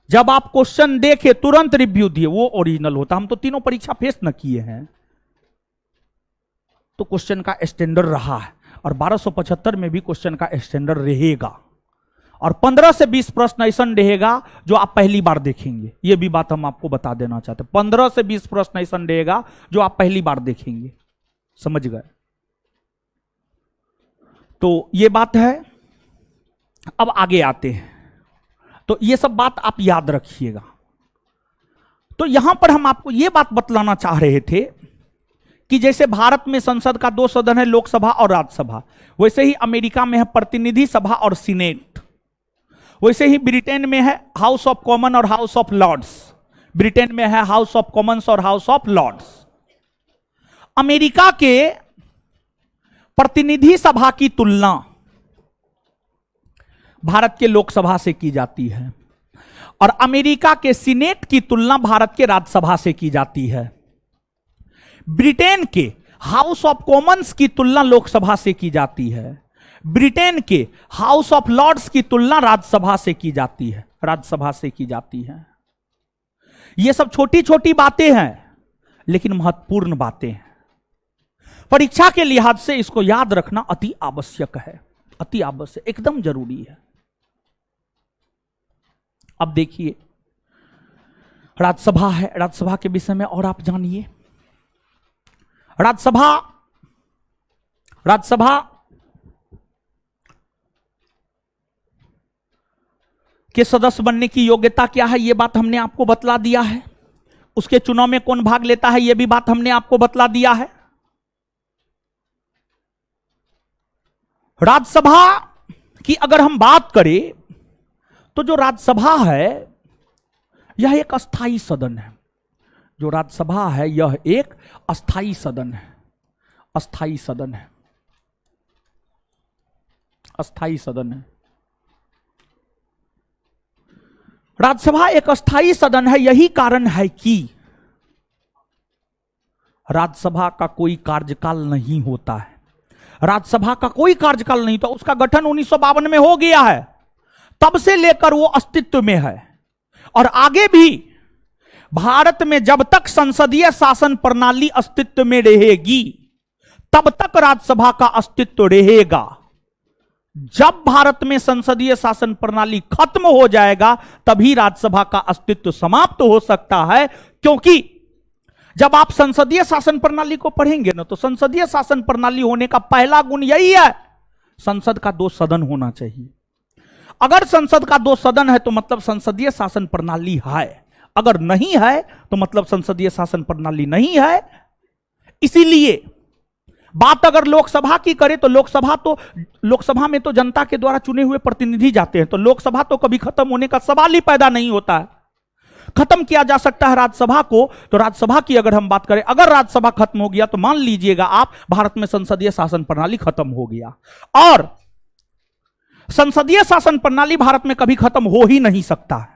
S1: जब आप क्वेश्चन देखे तुरंत रिव्यू दिए वो ओरिजिनल होता। हम तो तीनों परीक्षा फेस न किए हैं, तो क्वेश्चन का स्टैंडर्ड रहा है, और 1275 में भी क्वेश्चन का स्टैंडर्ड रहेगा, और 15 से 20 प्रश्न ऐसा रहेगा जो आप पहली बार देखेंगे। ये भी बात हम आपको बता देना चाहते हैं, 15 से 20 प्रश्न ऐसा रहेगा जो आप पहली बार देखेंगे। समझ गए? तो ये बात है। अब आगे आते हैं, तो ये सब बात आप याद रखिएगा। तो यहां पर हम आपको ये बात बतलाना चाह रहे थे कि जैसे भारत में संसद का 2 सदन है, लोकसभा और राज्यसभा, वैसे ही अमेरिका में है प्रतिनिधि सभा और सीनेट, वैसे ही ब्रिटेन में है हाउस ऑफ कॉमन और हाउस ऑफ लॉर्ड्स। ब्रिटेन में है हाउस ऑफ कॉमन्स और हाउस ऑफ लॉर्ड्स। अमेरिका के प्रतिनिधि सभा की तुलना भारत के लोकसभा से की जाती है, और अमेरिका के सीनेट की तुलना भारत के राज्यसभा से की जाती है। ब्रिटेन के हाउस ऑफ कॉमन्स की तुलना लोकसभा से की जाती है। ब्रिटेन के हाउस ऑफ लॉर्ड्स की तुलना राज्यसभा से की जाती है, राज्यसभा से की जाती है। ये सब छोटी छोटी बातें हैं, लेकिन महत्वपूर्ण बातें हैं। परीक्षा के लिहाज से इसको याद रखना अति आवश्यक है, अति आवश्यक, एकदम जरूरी है। अब देखिए राज्यसभा है, राज्यसभा के विषय में और आप जानिए। राज्यसभा के सदस्य बनने की योग्यता क्या है, यह बात हमने आपको बतला दिया है। उसके चुनाव में कौन भाग लेता है, यह भी बात हमने आपको बतला दिया है। राज्यसभा की अगर हम बात करें तो जो राज्यसभा है यह एक अस्थाई सदन है। जो राज्यसभा है यह एक अस्थाई सदन है, अस्थाई सदन है, अस्थाई सदन है। राज्यसभा एक अस्थाई सदन है, यही कारण है कि राज्यसभा का कोई कार्यकाल नहीं होता है। राज्यसभा का कोई कार्यकाल नहीं, तो उसका गठन 1952 में हो गया है, तब से लेकर वो अस्तित्व में है। और आगे भी भारत में जब तक संसदीय शासन प्रणाली अस्तित्व में रहेगी तब तक राज्यसभा का अस्तित्व रहेगा। जब भारत में संसदीय शासन प्रणाली खत्म हो जाएगा तभी राज्यसभा का अस्तित्व समाप्त हो सकता है। क्योंकि जब आप संसदीय शासन प्रणाली को पढ़ेंगे ना, तो संसदीय शासन प्रणाली होने का पहला गुण यही है, संसद का 2 सदन होना चाहिए। अगर संसद का 2 सदन है तो मतलब संसदीय शासन प्रणाली है, अगर नहीं है तो मतलब संसदीय शासन प्रणाली नहीं है। इसीलिए बात अगर लोकसभा की करें तो लोकसभा में तो जनता के द्वारा चुने हुए प्रतिनिधि जाते हैं, तो लोकसभा तो कभी खत्म होने का सवाल ही पैदा नहीं होता है। खत्म किया जा सकता है राज्यसभा को। तो राज्यसभा की अगर हम बात करें, अगर राज्यसभा खत्म हो गया तो मान लीजिएगा आप, भारत में संसदीय शासन प्रणाली खत्म हो गया। और संसदीय शासन प्रणाली भारत में कभी खत्म हो ही नहीं सकता है,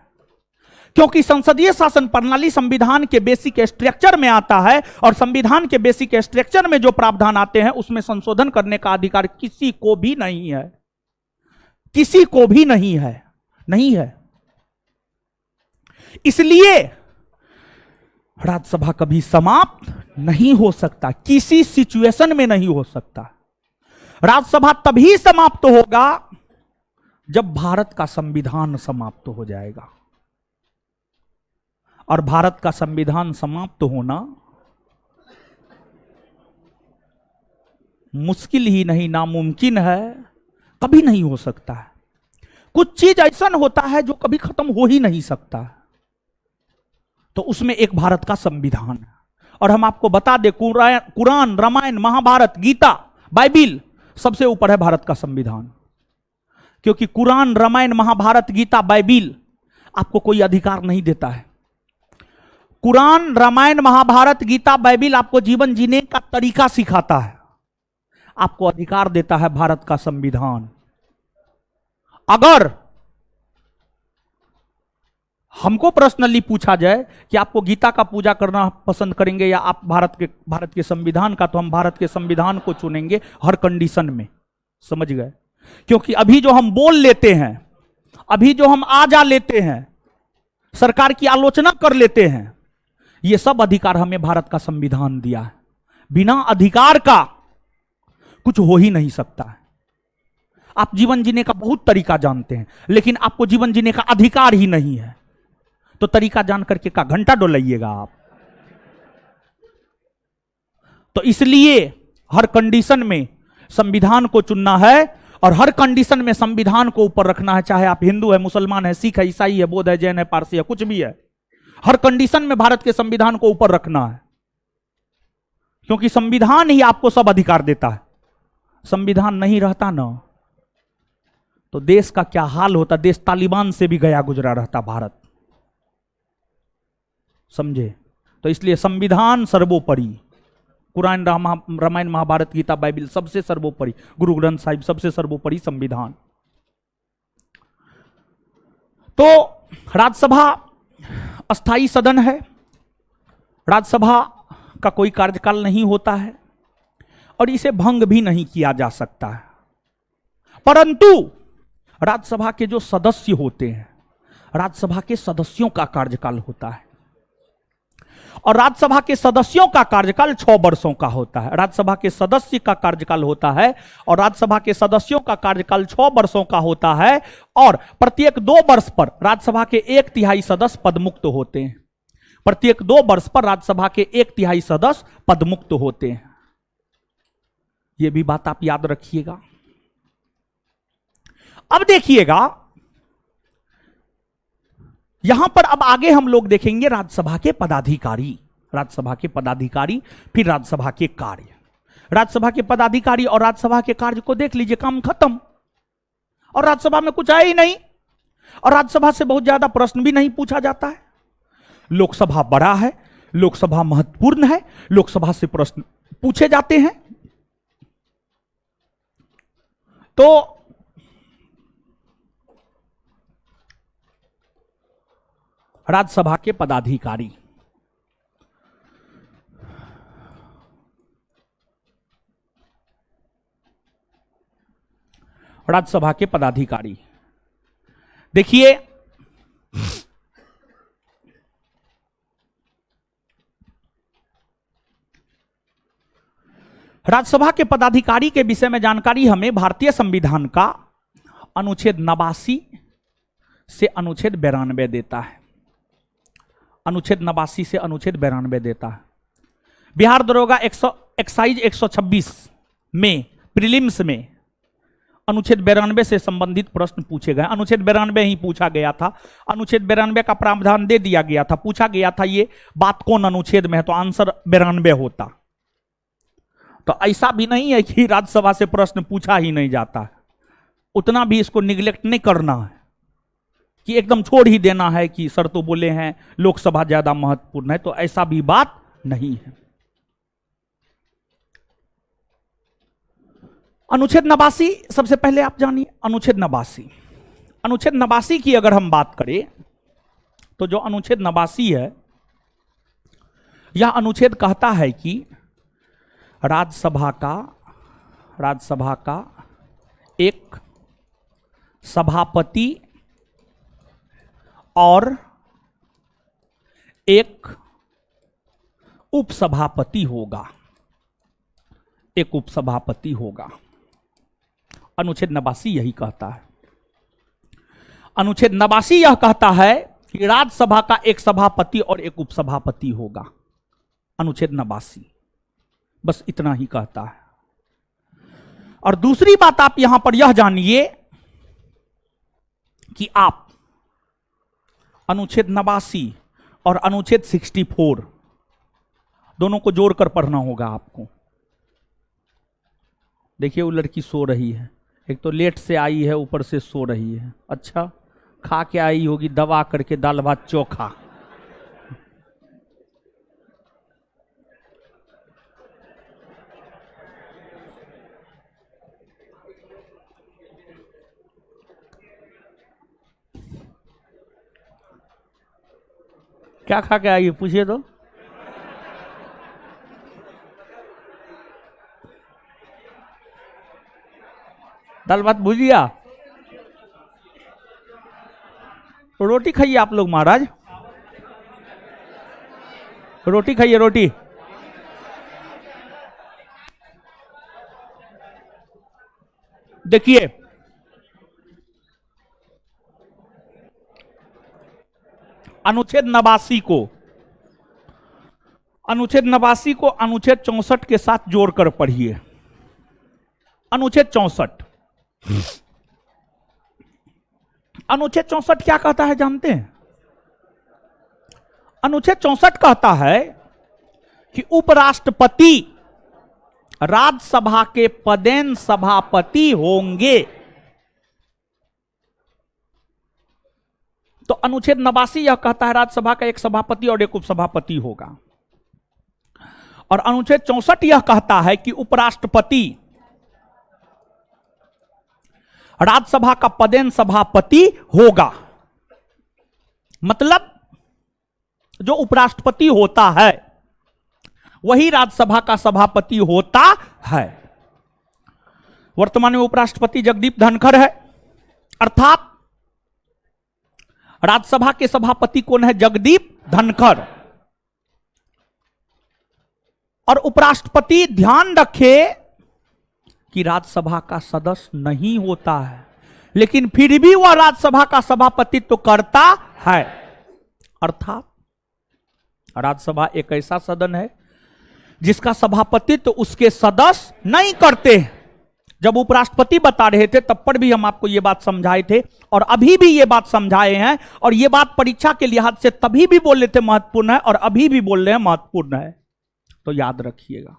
S1: क्योंकि संसदीय शासन प्रणाली संविधान के बेसिक स्ट्रक्चर में आता है, और संविधान के बेसिक स्ट्रक्चर में जो प्रावधान आते हैं उसमें संशोधन करने का अधिकार किसी को भी नहीं है, किसी को भी नहीं है, नहीं है। इसलिए राज्यसभा कभी समाप्त नहीं हो सकता, किसी सिचुएशन में नहीं हो सकता। राज्यसभा तभी समाप्त होगा जब भारत का संविधान समाप्त हो जाएगा, और भारत का संविधान समाप्त होना मुश्किल ही नहीं, नामुमकिन है, कभी नहीं हो सकता है। कुछ चीज ऐसा होता है जो कभी खत्म हो ही नहीं सकता है, तो उसमें एक भारत का संविधान है। और हम आपको बता दें, कुरान, रामायण, महाभारत, गीता, बाइबिल, सबसे ऊपर है भारत का संविधान। क्योंकि कुरान, रामायण, महाभारत, गीता, बाइबिल आपको कोई अधिकार नहीं देता है। कुरान, रामायण, महाभारत, गीता, बाइबिल आपको जीवन जीने का तरीका सिखाता है, आपको अधिकार देता है भारत का संविधान। अगर हमको पर्सनली पूछा जाए कि आपको गीता का पूजा करना पसंद करेंगे या आप भारत के संविधान का, तो हम भारत के संविधान को चुनेंगे हर कंडीशन में, समझ गए। क्योंकि अभी जो हम बोल लेते हैं, अभी जो हम आ जा लेते हैं, सरकार की आलोचना कर लेते हैं, ये सब अधिकार हमें भारत का संविधान दिया है। बिना अधिकार का कुछ हो ही नहीं सकता है। आप जीवन जीने का बहुत तरीका जानते हैं, लेकिन आपको जीवन जीने का अधिकार ही नहीं है, तो तरीका जान करके का घंटा डोलाइएगा आप। तो इसलिए हर कंडीशन में संविधान को चुनना है, और हर कंडीशन में संविधान को ऊपर रखना है। चाहे आप हिंदू है, मुसलमान है, सिख है, ईसाई है, बौद्ध है, जैन है, पारसी है, कुछ भी है, हर कंडीशन में भारत के संविधान को ऊपर रखना है। क्योंकि संविधान ही आपको सब अधिकार देता है। संविधान नहीं रहता ना, तो देश का क्या हाल होता, देश तालिबान से भी गया गुजरा रहता भारत, समझे। तो इसलिए संविधान सर्वोपरि, कुरान, रामायण, महाभारत, गीता, बाइबिल सबसे सर्वोपरि, गुरु ग्रंथ साहिब सबसे सर्वोपरि संविधान। तो राज्यसभा अस्थाई सदन है, राज्यसभा का कोई कार्यकाल नहीं होता है, और इसे भंग भी नहीं किया जा सकता है। परंतु राज्यसभा के जो सदस्य होते हैं, राज्यसभा के सदस्यों का कार्यकाल होता है, और राज्यसभा के सदस्यों का कार्यकाल 6 वर्षों का होता है। राज्यसभा के सदस्य का कार्यकाल होता है, और राज्यसभा के सदस्यों का कार्यकाल 6 वर्षों का होता है, और प्रत्येक 2 वर्ष पर राज्यसभा के 1/3 सदस्य पदमुक्त होते हैं। प्रत्येक 2 वर्ष पर राज्यसभा के 1/3 सदस्य पदमुक्त होते हैं। यह भी बात आप याद रखिएगा। अब देखिएगा यहां पर अब आगे हम लोग देखेंगे राज्यसभा के पदाधिकारी, राज्यसभा के पदाधिकारी, फिर राज्यसभा के कार्य। राज्यसभा के पदाधिकारी और राज्यसभा के कार्य को देख लीजिए, काम खत्म। और राज्यसभा में कुछ आया ही नहीं, और राज्यसभा से बहुत ज्यादा प्रश्न भी नहीं पूछा जाता है। लोकसभा बड़ा है, लोकसभा महत्वपूर्ण है, लोकसभा से प्रश्न पूछे जाते हैं। तो राज्यसभा के पदाधिकारी, राज्यसभा के पदाधिकारी देखिए, राज्यसभा के पदाधिकारी के विषय में जानकारी हमें भारतीय संविधान का अनुच्छेद 89 से अनुच्छेद 92 देता है। अनुच्छेद 89 से अनुच्छेद 92 देता है। बिहार दरोगा एक्साइज 126 में प्रीलिम्स में अनुच्छेद 92 से संबंधित प्रश्न पूछे गए। अनुच्छेद 92 ही पूछा गया था, अनुच्छेद 92 का प्रावधान दे दिया गया था। पूछा गया था ये बात कौन अनुच्छेद में है, तो आंसर 92 होता। तो ऐसा भी नहीं है कि राज्यसभा से प्रश्न पूछा ही नहीं जाता, उतना भी इसको निगलेक्ट नहीं करना है कि एकदम छोड़ ही देना है कि सर तो बोले हैं लोकसभा ज्यादा महत्वपूर्ण है, तो ऐसा भी बात नहीं है। अनुच्छेद 89 सबसे पहले आप जानिए। अनुच्छेद 89, अनुच्छेद 89 की अगर हम बात करें तो जो अनुच्छेद 89 है, यह अनुच्छेद कहता है कि राज्यसभा का एक सभापति और एक उपसभापति होगा, एक उपसभापति होगा। अनुच्छेद 89 यही कहता है। अनुच्छेद 89 यह कहता है कि राज्यसभा का एक सभापति और एक उपसभापति होगा। अनुच्छेद 89 बस इतना ही कहता है। और दूसरी बात आप यहां पर यह जानिए कि आप अनुच्छेद 89 और अनुच्छेद 64 दोनों को जोड़कर पढ़ना होगा आपको। देखिए वो लड़की सो रही है, एक तो लेट से आई है, ऊपर से सो रही है। अच्छा, खा के आई होगी दवा करके दाल भात चोखा। क्या खा के आई है पूछिए तो। दाल भात भुजिया, रोटी खाइए आप लोग महाराज, रोटी खाइए रोटी। देखिए अनुच्छेद 89 को अनुच्छेद 64 के साथ जोड़कर पढ़िए। अनुच्छेद 64, अनुच्छेद 64 क्या कहता है जानते हैं? अनुच्छेद 64 कहता है कि उपराष्ट्रपति राज्यसभा के पदेन सभापति होंगे। तो अनुच्छेद 89 यह कहता है राज्यसभा का एक सभापति और एक उपसभापति होगा। और अनुच्छेद 64 यह कहता है कि उपराष्ट्रपति राज्यसभा का पदेन सभापति होगा। मतलब जो उपराष्ट्रपति होता है वही राज्यसभा का सभापति होता है। वर्तमान में उपराष्ट्रपति जगदीप धनखड़ है, अर्थात राज्यसभा के सभापति कौन है? जगदीप धनखड़। और उपराष्ट्रपति ध्यान रखे कि राज्यसभा का सदस्य नहीं होता है, लेकिन फिर भी वह राज्यसभा का सभापतित्व तो करता है। अर्थात राज्यसभा एक ऐसा सदन है जिसका सभापतित्व तो उसके सदस्य नहीं करते हैं, जब उपराष्ट्रपति बता रहे थे तब पर भी हम आपको यह बात समझाए थे और अभी भी ये बात समझाए हैं, और ये बात परीक्षा के लिहाज से तभी भी बोल रहे थे महत्वपूर्ण है और अभी भी बोल रहे हैं महत्वपूर्ण है, तो याद रखिएगा।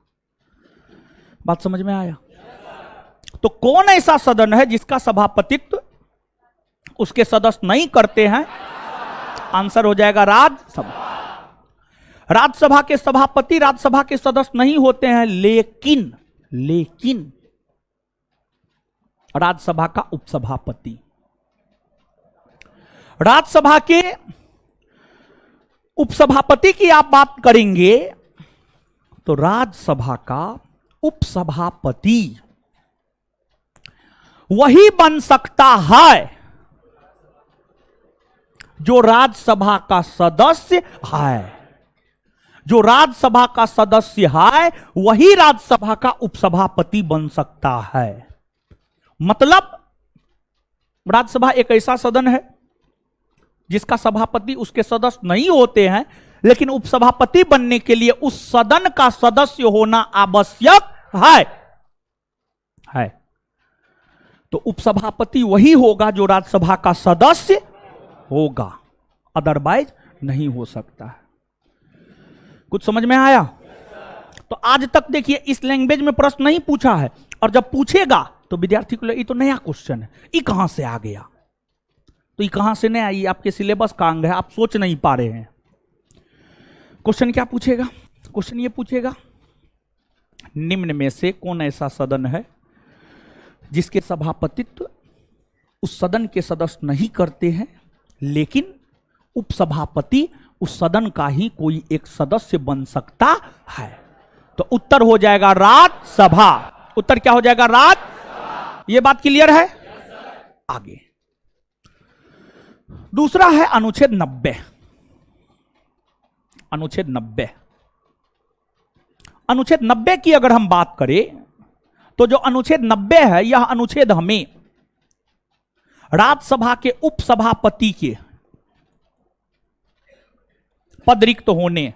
S1: बात समझ में आया? तो कौन ऐसा सदन है जिसका सभापतित्व उसके सदस्य नहीं करते हैं? आंसर हो जाएगा राज्यसभा। राज्यसभा के सभापति राज्यसभा के सदस्य नहीं होते हैं, लेकिन राज्यसभा का उपसभापति, राज्यसभा के उपसभापति की आप बात करेंगे तो राज्यसभा का उपसभापति वही बन सकता है जो राज्यसभा का सदस्य है। जो राज्यसभा का सदस्य है वही राज्यसभा का उपसभापति बन सकता है। मतलब राज्यसभा एक ऐसा सदन है जिसका सभापति उसके सदस्य नहीं होते हैं, लेकिन उपसभापति बनने के लिए उस सदन का सदस्य होना आवश्यक है। तो उपसभापति वही होगा जो राज्यसभा का सदस्य होगा, अदरवाइज नहीं हो सकता है। कुछ समझ में आया? तो आज तक देखिए इस लैंग्वेज में प्रश्न नहीं पूछा है, और जब पूछेगा तो विद्यार्थी को ये तो नया क्वेश्चन है, ये कहां से आ गया? तो ये कहां से नहीं आई? आपके सिलेबस का अंग है, आप सोच नहीं पा रहे हैं। क्वेश्चन क्या पूछेगा? क्वेश्चन ये पूछेगा, निम्न में से कौन ऐसा सदन है जिसके सभापतित्व उस सदन के सदस्य नहीं करते हैं, लेकिन उपसभापति उस सदन का ही कोई एक सदस्य बन सकता है? तो उत्तर हो जाएगा राज्यसभा। उत्तर क्या हो जाएगा? राज्यसभा। यह बात क्लियर है? आगे दूसरा है अनुच्छेद 90। अनुच्छेद 90, अनुच्छेद 90 की अगर हम बात करें तो जो अनुच्छेद 90 है, यह अनुच्छेद हमें राज्यसभा के उपसभापति के पद रिक्त होने,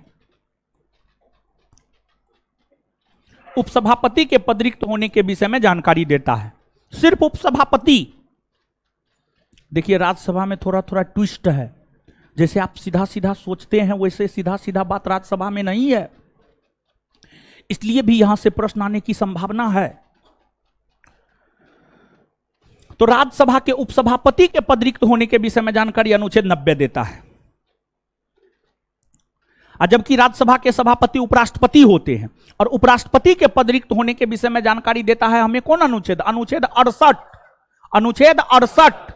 S1: उपसभापति के पद रिक्त होने के विषय में जानकारी देता है। सिर्फ उपसभापति। देखिए राज्यसभा में थोड़ा थोड़ा ट्विस्ट है, जैसे आप सीधा सीधा सोचते हैं वैसे सीधा सीधा बात राज्यसभा में नहीं है, इसलिए भी यहां से प्रश्न आने की संभावना है। तो राज्यसभा के उपसभापति के पद रिक्त होने के विषय में जानकारी अनुच्छेद 90 देता है, और जबकि राज्यसभा के सभापति उपराष्ट्रपति होते हैं, और उपराष्ट्रपति के पद रिक्त होने के विषय में जानकारी देता है हमें कौन अनुच्छेद? अनुच्छेद 68। अनुच्छेद 68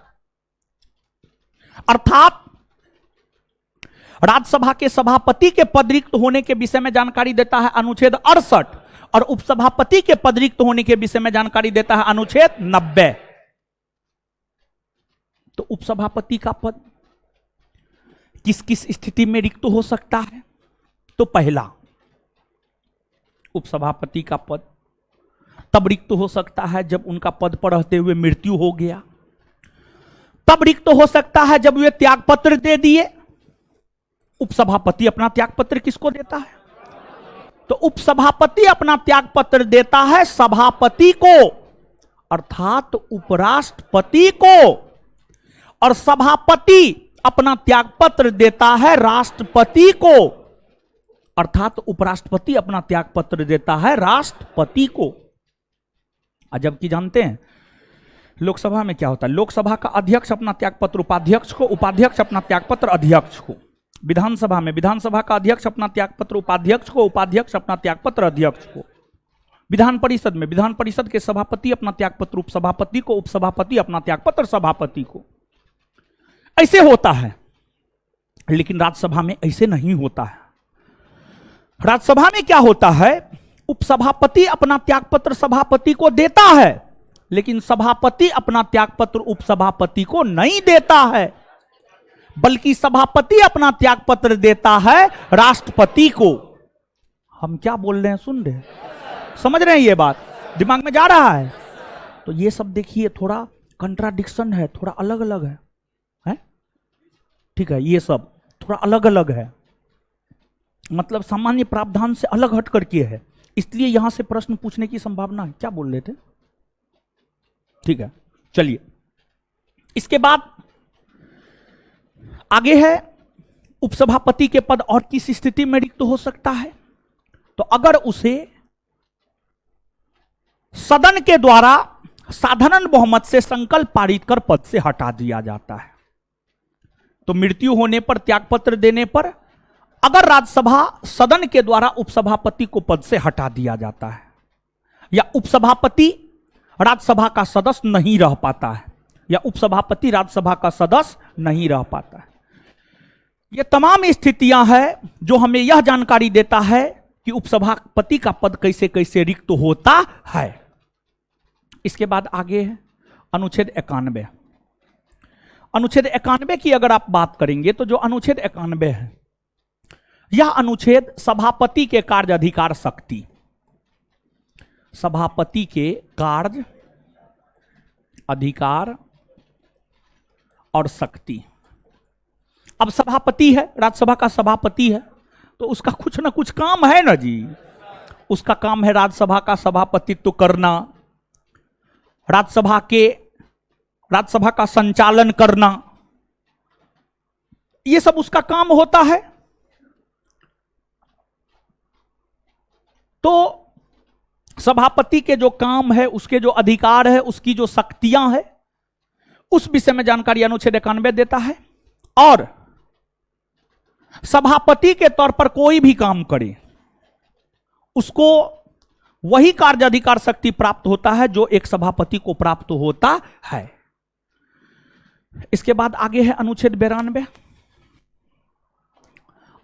S1: अर्थात राज्यसभा के सभापति के पद रिक्त होने के विषय में जानकारी देता है अनुच्छेद 68, और उपसभापति के पद रिक्त होने के विषय में जानकारी देता है अनुच्छेद 90। तो उपसभापति का पद किस किस स्थिति में रिक्त हो सकता है? तो पहला, उपसभापति का पद तब रिक्त हो सकता है जब उनका पद पर रहते हुए मृत्यु हो गया, तब रिक्त हो सकता है जब वे त्यागपत्र दे दिए। उपसभापति अपना त्यागपत्र किसको देता है? तो उपसभापति अपना त्यागपत्र देता है सभापति को, अर्थात उपराष्ट्रपति को, और सभापति अपना त्यागपत्र देता है राष्ट्रपति को, अर्थात उपराष्ट्रपति अपना त्यागपत्र देता है राष्ट्रपति को। जबकि जानते हैं लोकसभा में क्या होता है? लोकसभा का अध्यक्ष अपना त्यागपत्र उपाध्यक्ष को, उपाध्यक्ष अपना त्यागपत्र अध्यक्ष को। विधानसभा में विधानसभा का अध्यक्ष अपना त्यागपत्र उपाध्यक्ष को, उपाध्यक्ष अपना त्यागपत्र अध्यक्ष को। विधान परिषद में विधान परिषद के सभापति अपना त्यागपत्र उपसभापति को, उपसभापति अपना त्यागपत्र सभापति को। ऐसे होता है, लेकिन राज्यसभा में ऐसे नहीं होता है। राज्यसभा में क्या होता है? उपसभापति अपना त्यागपत्र सभापति को देता है, लेकिन सभापति अपना त्यागपत्र उपसभापति को नहीं देता है, बल्कि सभापति अपना त्यागपत्र देता है राष्ट्रपति को। हम क्या बोल रहे हैं? सुन रहे हैं? समझ रहे हैं? ये बात दिमाग में जा रहा है? तो ये सब देखिए थोड़ा कंट्राडिक्शन है, थोड़ा अलग अलग है, ठीक है? ये सब थोड़ा अलग अलग है, मतलब सामान्य प्रावधान से अलग हट करके है, इसलिए यहां से प्रश्न पूछने की संभावना है। क्या बोल रहे थे? ठीक है, चलिए इसके बाद आगे है उपसभापति के पद और किस स्थिति में रिक्त हो सकता है? तो अगर उसे सदन के द्वारा साधारण बहुमत से संकल्प पारित कर पद से हटा दिया जाता है। तो मृत्यु होने पर, त्यागपत्र देने पर, अगर राज्यसभा सदन के द्वारा उपसभापति को पद से हटा दिया जाता है या उपसभापति राज्यसभा का सदस्य नहीं रह पाता है या उपसभापति राज्यसभा का सदस्य नहीं रह पाता है, ये तमाम स्थितियां हैं जो हमें यह जानकारी देता है कि उपसभापति का पद कैसे कैसे रिक्त होता है। इसके बाद आगे है अनुच्छेद 91। अनुच्छेद 91 की अगर आप बात करेंगे तो जो अनुच्छेद 91 है, यह अनुच्छेद सभापति के कार्य अधिकार शक्ति, सभापति के कार्य अधिकार और शक्ति। अब सभापति है, राज्यसभा का सभापति है, तो उसका कुछ ना कुछ काम है ना जी। उसका काम है राज्यसभा का सभापतित्व करना, राज्यसभा का संचालन करना, यह सब उसका काम होता है। तो सभापति के जो काम है, उसके जो अधिकार है, उसकी जो शक्तियां हैं, उस विषय में जानकारी अनुच्छेद 91 देता है। और सभापति के तौर पर कोई भी काम करे उसको वही कार्य अधिकार शक्ति प्राप्त होता है जो एक सभापति को प्राप्त होता है। इसके बाद आगे है अनुच्छेद 92।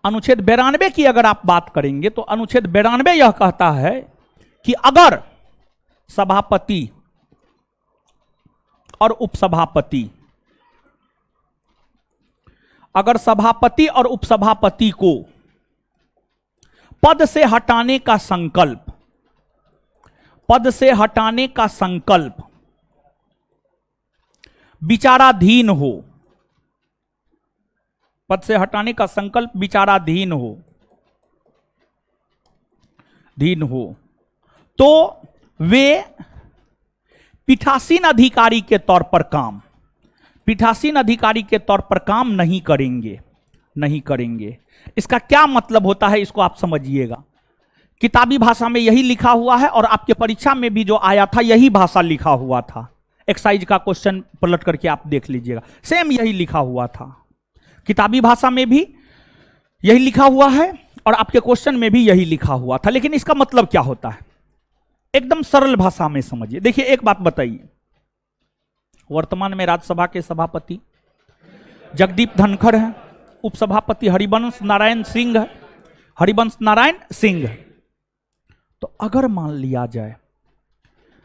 S1: अनुच्छेद 92 की अगर आप बात करेंगे तो अनुच्छेद 92 यह कहता है कि अगर सभापति और उपसभापति, अगर सभापति और उपसभापति को पद से हटाने का संकल्प, पद से हटाने का संकल्प विचाराधीन हो, पद से हटाने का संकल्प विचाराधीन हो, तो वे पीठासीन अधिकारी के तौर पर काम, पीठासीन अधिकारी के तौर पर काम नहीं करेंगे। इसका क्या मतलब होता है, इसको आप समझिएगा। किताबी भाषा में यही लिखा हुआ है और आपके परीक्षा में भी जो आया था यही भाषा लिखा हुआ था। एक्साइज का क्वेश्चन पलट करके आप देख लीजिएगा, सेम यही लिखा हुआ था। किताबी भाषा में भी यही लिखा हुआ है और आपके क्वेश्चन में भी यही लिखा हुआ था। लेकिन इसका मतलब क्या होता है, एकदम सरल भाषा में समझिए। देखिए एक बात बताइए, वर्तमान में राज्यसभा के सभापति जगदीप धनखड़ हैं, उपसभापति हरिवंश नारायण सिंह है। तो अगर मान लिया जाए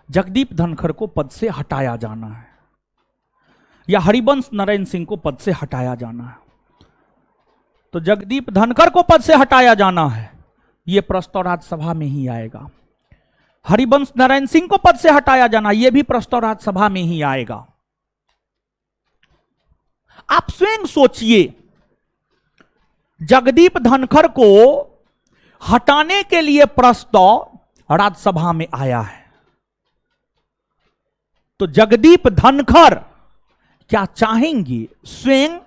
S1: जगदीप धनखड़ को पद से हटाया जाना है या हरिवंश नारायण सिंह को पद से हटाया जाना है, तो जगदीप धनखड़ को पद से हटाया जाना है, यह प्रस्ताव राज्यसभा में ही आएगा। हरिवंश नारायण सिंह को पद से हटाया जाना, यह भी प्रस्ताव राज्यसभा में ही आएगा। आप स्वयं सोचिए, जगदीप धनखड़ को हटाने के लिए प्रस्ताव राज्यसभा में आया है, तो जगदीप धनखड़ क्या चाहेंगे स्वयं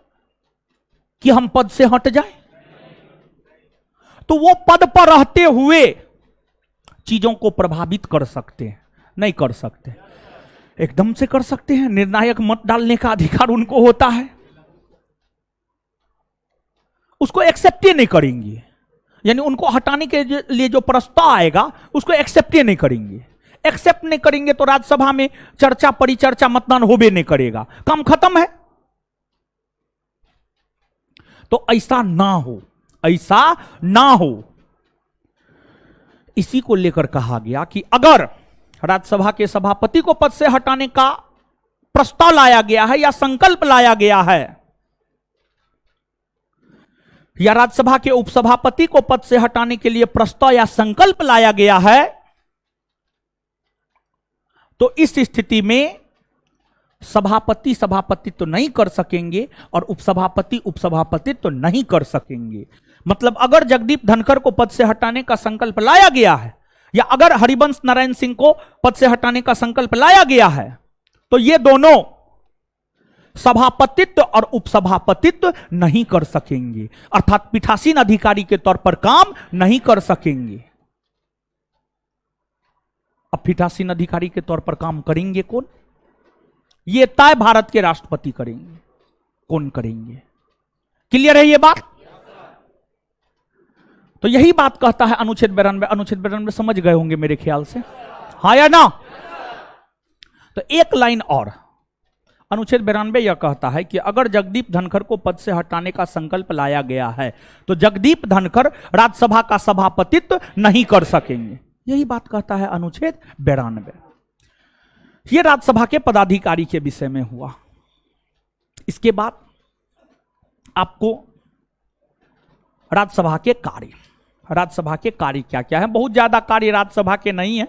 S1: कि हम पद से हट जाए? तो वो पद पर रहते हुए चीजों को प्रभावित कर सकते हैं? नहीं कर सकते। एकदम से कर सकते हैं, निर्णायक मत डालने का अधिकार उनको होता है, उसको एक्सेप्ट ही नहीं करेंगे। यानी उनको हटाने के लिए जो प्रस्ताव आएगा उसको एक्सेप्ट ही नहीं करेंगे। एक्सेप्ट नहीं करेंगे तो राज्यसभा में चर्चा परिचर्चा मतदान होबे नहीं करेगा, काम खत्म है। तो ऐसा ना हो, इसी को लेकर कहा गया कि अगर राज्यसभा के सभापति को पद से हटाने का प्रस्ताव लाया गया है या संकल्प लाया गया है या राज्यसभा के उपसभापति को पद से हटाने के लिए प्रस्ताव या संकल्प लाया गया है, तो इस स्थिति में सभापति तो नहीं कर सकेंगे और उपसभापति तो नहीं कर सकेंगे। मतलब अगर जगदीप धनखड़ को पद से हटाने का संकल्प लाया गया है या अगर हरिवंश नारायण सिंह को पद से हटाने का संकल्प लाया गया है, तो ये दोनों सभापतित्व और उपसभापतित्व नहीं कर सकेंगे, अर्थात पीठासीन अधिकारी के तौर पर काम नहीं कर सकेंगे। अब पीठासीन अधिकारी के तौर पर काम करेंगे कौन? ये तय भारत के राष्ट्रपति करेंगे। कौन करेंगे? क्लियर है ये बात? तो यही बात कहता है अनुच्छेद 92। अनुच्छेद 92 समझ गए होंगे मेरे ख्याल से, हाँ या ना? तो एक लाइन और, अनुच्छेद 92 यह कहता है कि अगर जगदीप धनखड़ को पद से हटाने का संकल्प लाया गया है तो जगदीप धनखड़ राज्यसभा का सभापतित्व नहीं कर सकेंगे। यही बात कहता है अनुच्छेद 92। यह राज्यसभा के पदाधिकारी के विषय में हुआ। इसके बाद आपको राज्यसभा के कार्य, राज्यसभा के कार्य क्या क्या है? बहुत ज्यादा कार्य राज्यसभा के नहीं है,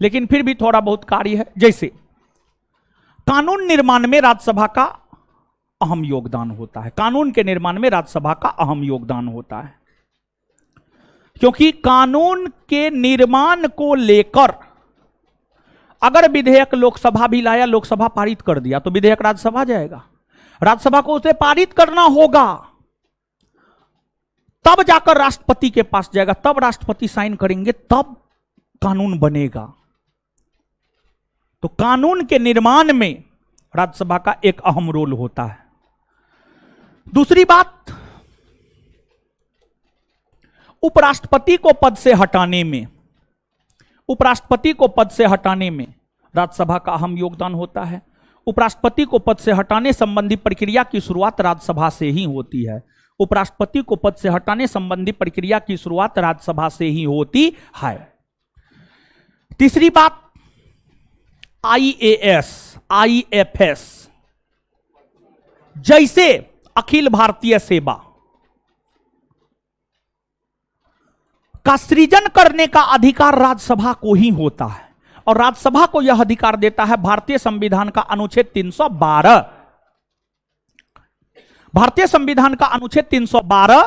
S1: लेकिन फिर भी थोड़ा बहुत कार्य है। जैसे कानून निर्माण में राज्यसभा का अहम योगदान होता है। कानून के निर्माण में राज्यसभा का अहम योगदान होता है, क्योंकि कानून के निर्माण को लेकर अगर विधेयक लोकसभा भी लाया, लोकसभा पारित कर दिया, तो विधेयक राज्यसभा जाएगा। राज्यसभा को उसे पारित करना होगा, तब जाकर राष्ट्रपति के पास जाएगा, तब राष्ट्रपति साइन करेंगे, तब कानून बनेगा। तो कानून के निर्माण में राज्यसभा का एक अहम रोल होता है। दूसरी बात, उपराष्ट्रपति को पद से हटाने में, उपराष्ट्रपति को पद से हटाने में राज्यसभा का अहम योगदान होता है। उपराष्ट्रपति को पद से हटाने संबंधी प्रक्रिया की शुरुआत राज्यसभा से ही होती है। उपराष्ट्रपति को पद से हटाने संबंधी प्रक्रिया की शुरुआत राज्यसभा से ही होती है। तीसरी बात, IAS, IFS जैसे अखिल भारतीय सेवा का सृजन करने का अधिकार राज्यसभा को ही होता है, और राज्यसभा को यह अधिकार देता है भारतीय संविधान का अनुच्छेद 312। भारतीय संविधान का अनुच्छेद 312,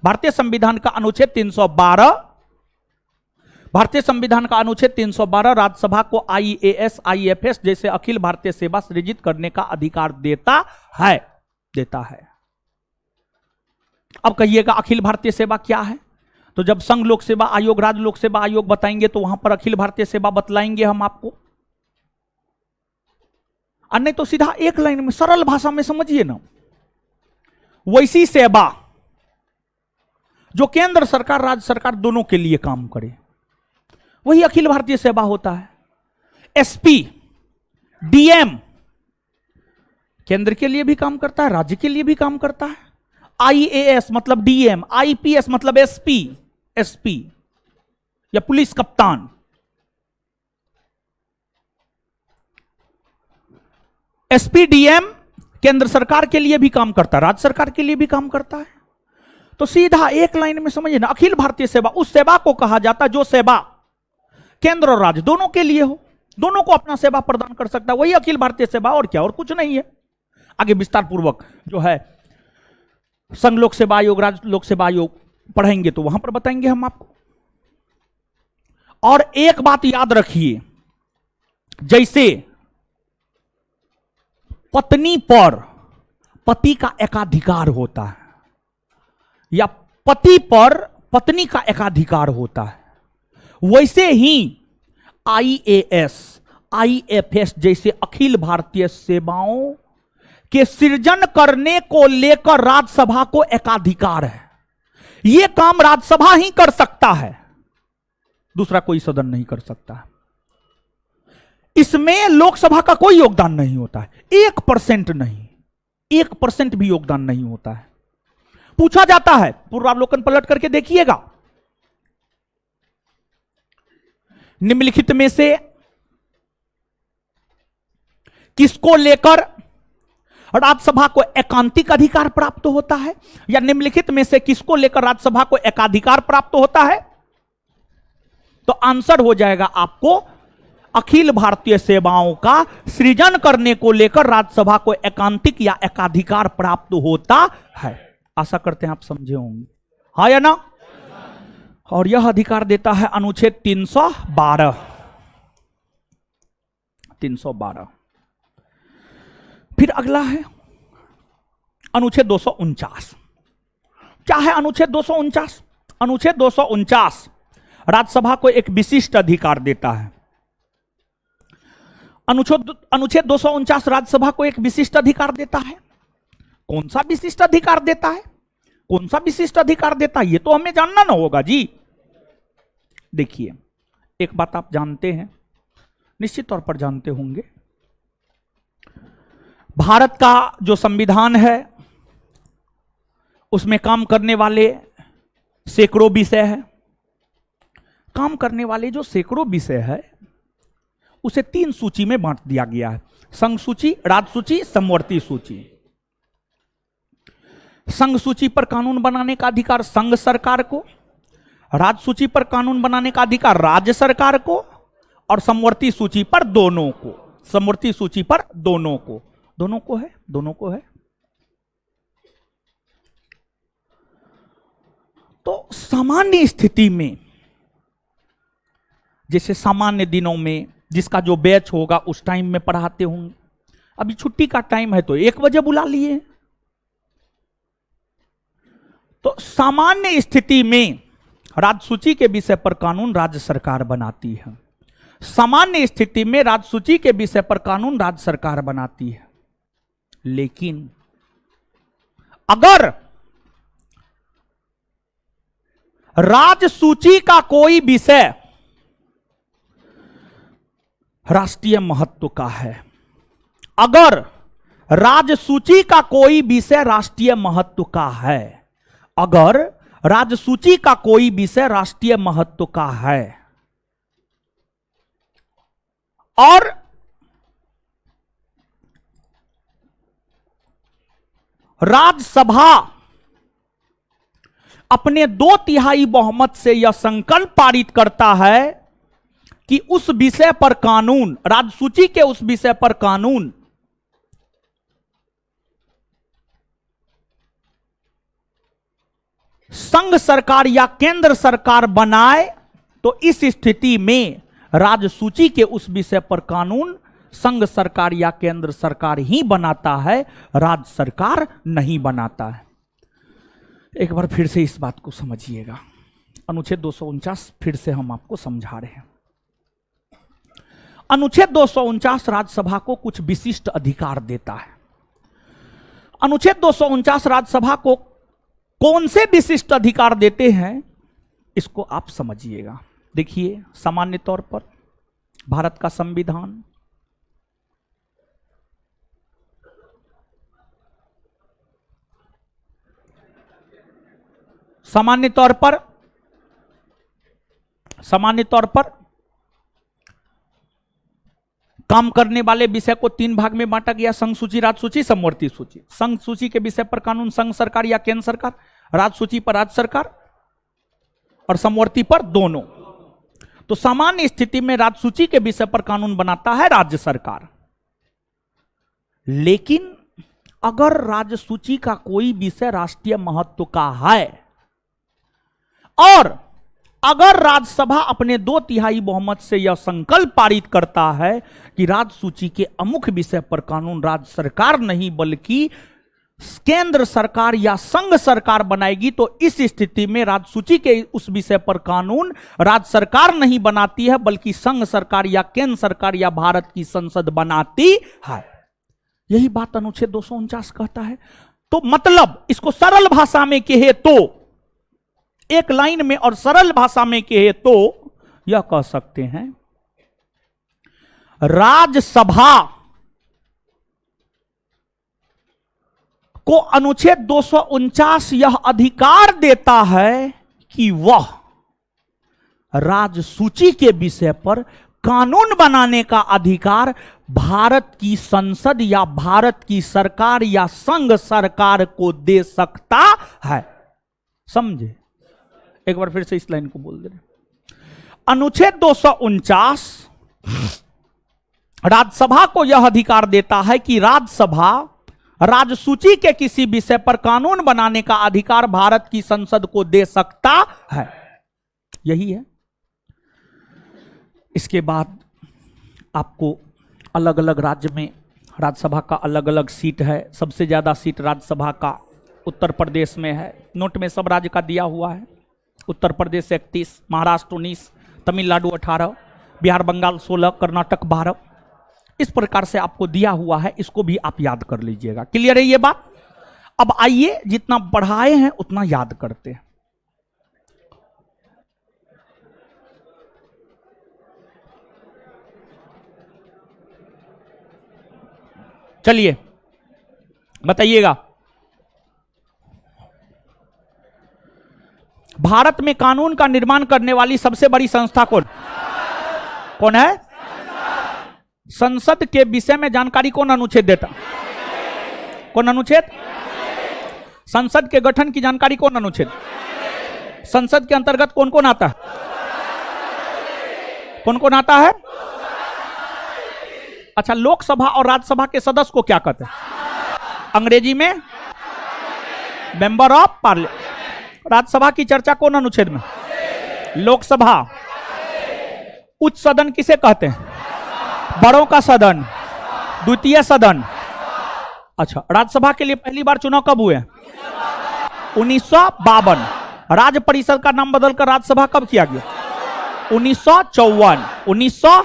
S1: भारतीय संविधान का अनुच्छेद 312, भारतीय संविधान का अनुच्छेद 312 राज्यसभा को IAS, IFS जैसे अखिल भारतीय सेवा सृजित करने का अधिकार देता है, देता है। अब कहिएगा अखिल भारतीय सेवा क्या है? तो जब संघ लोक सेवा आयोग, राज्य लोक सेवा आयोग बताएंगे तो वहां पर अखिल भारतीय सेवा बतलाएंगे हम आपको। अन्य तो सीधा एक लाइन में सरल भाषा में समझिए ना, वैसी सेवा जो केंद्र सरकार राज्य सरकार दोनों के लिए काम करे, वही अखिल भारतीय सेवा होता है। SP, DM केंद्र के लिए भी काम करता है, राज्य के लिए भी काम करता है। IAS मतलब DM, IPS मतलब SP या पुलिस कप्तान। SP, DM केंद्र सरकार के लिए भी काम करता है, राज्य सरकार के लिए भी काम करता है। तो सीधा एक लाइन में समझिए ना, अखिल भारतीय सेवा उस सेवा को कहा जाता है जो सेवा केंद्र और राज्य दोनों के लिए हो, दोनों को अपना सेवा प्रदान कर सकता है, वही अखिल भारतीय सेवा, और क्या, और कुछ नहीं है। आगे विस्तार पूर्वक जो है संघ लोक सेवा आयोग, राज्य लोक सेवा आयोग पढ़ेंगे तो वहां पर बताएंगे हम आपको। और एक बात याद रखिए, जैसे पत्नी पर पति का एकाधिकार होता है या पति पर पत्नी का एकाधिकार होता है, वैसे ही IAS, IFS जैसे अखिल भारतीय सेवाओं के सृजन करने को लेकर राज्यसभा को एकाधिकार है। यह काम राज्यसभा ही कर सकता है, दूसरा कोई सदन नहीं कर सकता है। इसमें लोकसभा का कोई योगदान नहीं होता है, 1% नहीं, 1% भी योगदान नहीं होता है। पूछा जाता है, पूर्वावलोकन पलट करके देखिएगा, निम्नलिखित में से किसको लेकर राज्यसभा को एकांतिक अधिकार प्राप्त होता है, या निम्नलिखित में से किसको लेकर राज्यसभा को एकाधिकार प्राप्त होता है? तो आंसर हो जाएगा आपको अखिल भारतीय सेवाओं का सृजन करने को लेकर राज्यसभा को एकांतिक या एकाधिकार प्राप्त होता है। आशा करते हैं आप समझे होंगे, हाँ या ना? और यह अधिकार देता है अनुच्छेद 312। फिर अगला है अनुच्छेद 249। क्या है अनुच्छेद 249? अनुच्छेद 249 राज्यसभा को एक विशिष्ट अधिकार देता है। अनुच्छेद 249 राज्यसभा को एक विशिष्ट अधिकार देता है। कौन सा विशिष्ट अधिकार देता है? कौन सा विशिष्ट अधिकार देता है, ये तो हमें जानना ना होगा जी। देखिए, एक बात आप जानते हैं, निश्चित तौर पर जानते होंगे, भारत का जो संविधान है उसमें काम करने वाले सैकड़ों विषय है। काम करने वाले जो सैकड़ों विषय है उसे 3 सूची में बांट दिया गया है: संघ सूची, राज्य सूची, समवर्ती सूची। संघ सूची पर कानून बनाने का अधिकार संघ सरकार को, राज्य सूची पर कानून बनाने का अधिकार राज्य सरकार को, और समवर्ती सूची पर दोनों को। समवर्ती सूची पर दोनों को है, दोनों को है। तो सामान्य स्थिति में, जैसे सामान्य दिनों में जिसका जो बैच होगा उस टाइम में पढ़ाते होंगे, अभी छुट्टी का टाइम है तो 1 बजे बुला लिए। तो सामान्य स्थिति में राज्य सूची के विषय पर कानून राज्य सरकार बनाती है। सामान्य स्थिति में राज्य सूची के विषय पर कानून राज्य सरकार बनाती है। लेकिन अगर राज्य सूची का कोई विषय राष्ट्रीय महत्व का है, अगर राज्य सूची का कोई विषय राष्ट्रीय महत्व का है, अगर राज्य सूची का कोई विषय राष्ट्रीय महत्व का है और राज्यसभा अपने 2/3 बहुमत से यह संकल्प पारित करता है कि उस विषय पर कानून, राज्य सूची के उस विषय पर कानून संघ सरकार या केंद्र सरकार बनाए, तो इस स्थिति में राज्य सूची के उस विषय पर कानून संघ सरकार या केंद्र सरकार ही बनाता है, राज्य सरकार नहीं बनाता है। एक बार फिर से इस बात को समझिएगा। अनुच्छेद 249 फिर से हम आपको समझा रहे हैं। अनुच्छेद 249 राज्यसभा को कुछ विशिष्ट अधिकार देता है। अनुच्छेद 249 राज्यसभा को कौन से विशिष्ट अधिकार देते हैं, इसको आप समझिएगा। देखिए, सामान्य तौर पर भारत का संविधान, सामान्य तौर पर काम करने वाले विषय को 3 भाग में बांटा गया: संघ सूची, राज्य सूची, समवर्ती सूची। संघ सूची के विषय पर कानून संघ सरकार या केंद्र सरकार, राज्य सूची पर राज्य सरकार और समवर्ती पर दोनों। तो सामान्य स्थिति में राज्य सूची के विषय पर कानून बनाता है राज्य सरकार। लेकिन अगर राज्य सूची का कोई विषय राष्ट्रीय महत्व का है और अगर राज्यसभा अपने 2/3 बहुमत से यह संकल्प पारित करता है कि राज्य सूची के अमुक विषय पर कानून राज्य सरकार नहीं बल्कि केंद्र सरकार या संघ सरकार बनाएगी, तो इस स्थिति में राज्य सूची के उस विषय पर कानून राज्य सरकार नहीं बनाती है बल्कि संघ सरकार या केंद्र सरकार या भारत की संसद बनाती है। यही बात अनुच्छेद 249 कहता है। तो मतलब इसको सरल भाषा में कहे तो, एक लाइन में और सरल भाषा में कहे तो यह कह सकते हैं, राज्यसभा को अनुच्छेद 249 यह अधिकार देता है कि वह राज्य सूची के विषय पर कानून बनाने का अधिकार भारत की संसद या भारत की सरकार या संघ सरकार को दे सकता है। समझे? एक बार फिर से इस लाइन को बोल दे रहे। अनुच्छेद 249 राज्यसभा को यह अधिकार देता है कि राज्यसभा राज्य सूची के किसी विषय पर कानून बनाने का अधिकार भारत की संसद को दे सकता है। यही है। इसके बाद आपको अलग अलग राज्य में राज्यसभा का अलग अलग सीट है। सबसे ज्यादा सीट राज्यसभा का उत्तर प्रदेश में है। नोट में सब राज्य का दिया हुआ है। उत्तर प्रदेश 31, महाराष्ट्र 19, तमिलनाडु 18, बिहार बंगाल 16, कर्नाटक 12। इस प्रकार से आपको दिया हुआ है, इसको भी आप याद कर लीजिएगा। क्लियर है ये बात? अब आइए, जितना पढ़ाए हैं उतना याद करते हैं। चलिए बताइएगा, भारत में कानून का निर्माण करने वाली सबसे बड़ी संस्था कौन है? संसद के विषय में जानकारी कौन अनुच्छेद देता? कौन अनुच्छेद? संसद के गठन की जानकारी कौन अनुच्छेद? संसद के अंतर्गत कौन कौन आता है? कौन कौन आता है? अच्छा, लोकसभा और राज्यसभा के सदस्य को क्या कहते हैं? अंग्रेजी में मेंबर ऑफ पार्लियामेंट। राज्यसभा की चर्चा कौन अनुच्छेद में? लोकसभा। उच्च सदन किसे कहते हैं? बड़ों का सदन, द्वितीय सदन। अच्छा, राज्यसभा के लिए पहली बार चुनाव कब हुए? 1952। राज्य परिषद का नाम बदलकर राज्यसभा कब किया गया? 1954।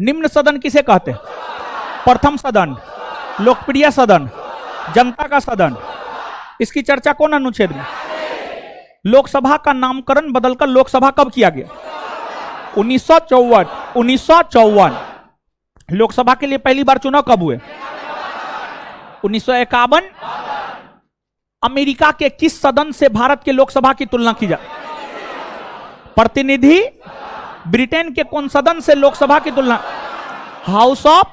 S1: निम्न सदन किसे कहते हैं? प्रथम सदन, लोकप्रिय सदन, जनता का सदन। इसकी चर्चा कौन अनुच्छेद में? लोकसभा का नामकरण बदलकर लोकसभा कब किया गया? 1954। लोकसभा के लिए पहली बार चुनाव कब हुए? 1951। अमेरिका के किस सदन से भारत के लोकसभा की तुलना की जाए? प्रतिनिधि। ब्रिटेन के कौन सदन से लोकसभा की तुलना? House of.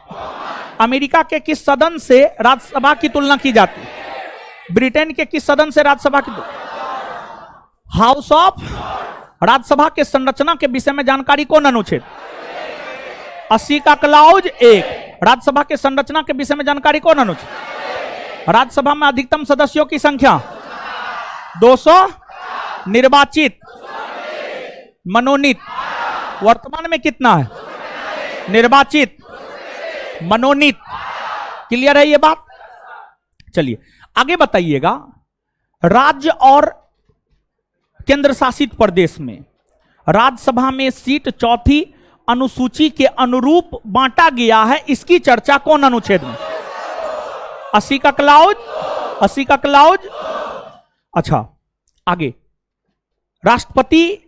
S1: अमेरिका के किस सदन से राज्यसभा की तुलना की जाती है? ब्रिटेन के किस सदन से राज्यसभा की तुलना? House of. राज्यसभा के संरचना के विषय में जानकारी कौन अनुच्छेद? 80 का क्लाउज 1। राज्यसभा के संरचना के विषय में जानकारी कौन अनुच्छेद? राज्यसभा में अधिकतम सदस्यों की संख्या 200। निर्वाचित, मनोनीत, वर्तमान में कितना है? निर्वाचित, मनोनीत। क्लियर है ये बात? चलिए आगे बताइएगा। राज्य और केंद्र शासित प्रदेश में राज्यसभा में सीट चौथी अनुसूची के अनुरूप बांटा गया है। इसकी चर्चा कौन अनुच्छेद में? 80 का क्लाउज। 80 का क्लाउज। अच्छा, आगे। राष्ट्रपति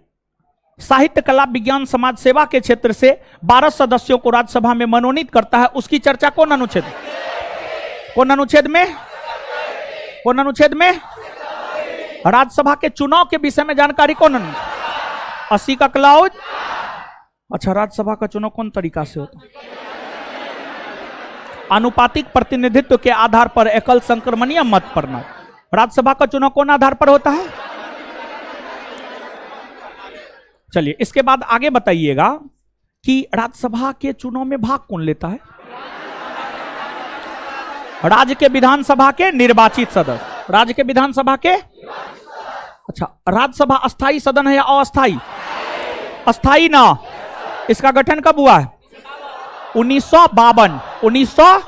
S1: साहित्य, कला, विज्ञान, समाज सेवा के क्षेत्र से 12 सदस्यों को राज्यसभा में मनोनीत करता है। उसकी चर्चा कौन अनुच्छेद में? कौन अनुच्छेद में? कौन अनुच्छेद में? राज्यसभा के चुनाव के विषय में जानकारी कौन? 80 का क्लाउज। अच्छा, राज्यसभा का चुनाव कौन तरीका से होता है? आनुपातिक प्रतिनिधित्व के आधार पर एकल संक्रमणीय मत प्रणाली। राज्यसभा का चुनाव कौन आधार पर होता है? चलिए इसके बाद आगे बताइएगा कि राज्यसभा के चुनाव में भाग कौन लेता है? राज्य के विधानसभा के निर्वाचित सदस्य। राज्य के विधानसभा के। अच्छा, राज्यसभा अस्थाई सदन है या अस्थाई? अस्थाई ना। इसका गठन कब हुआ है? 1952। 1900।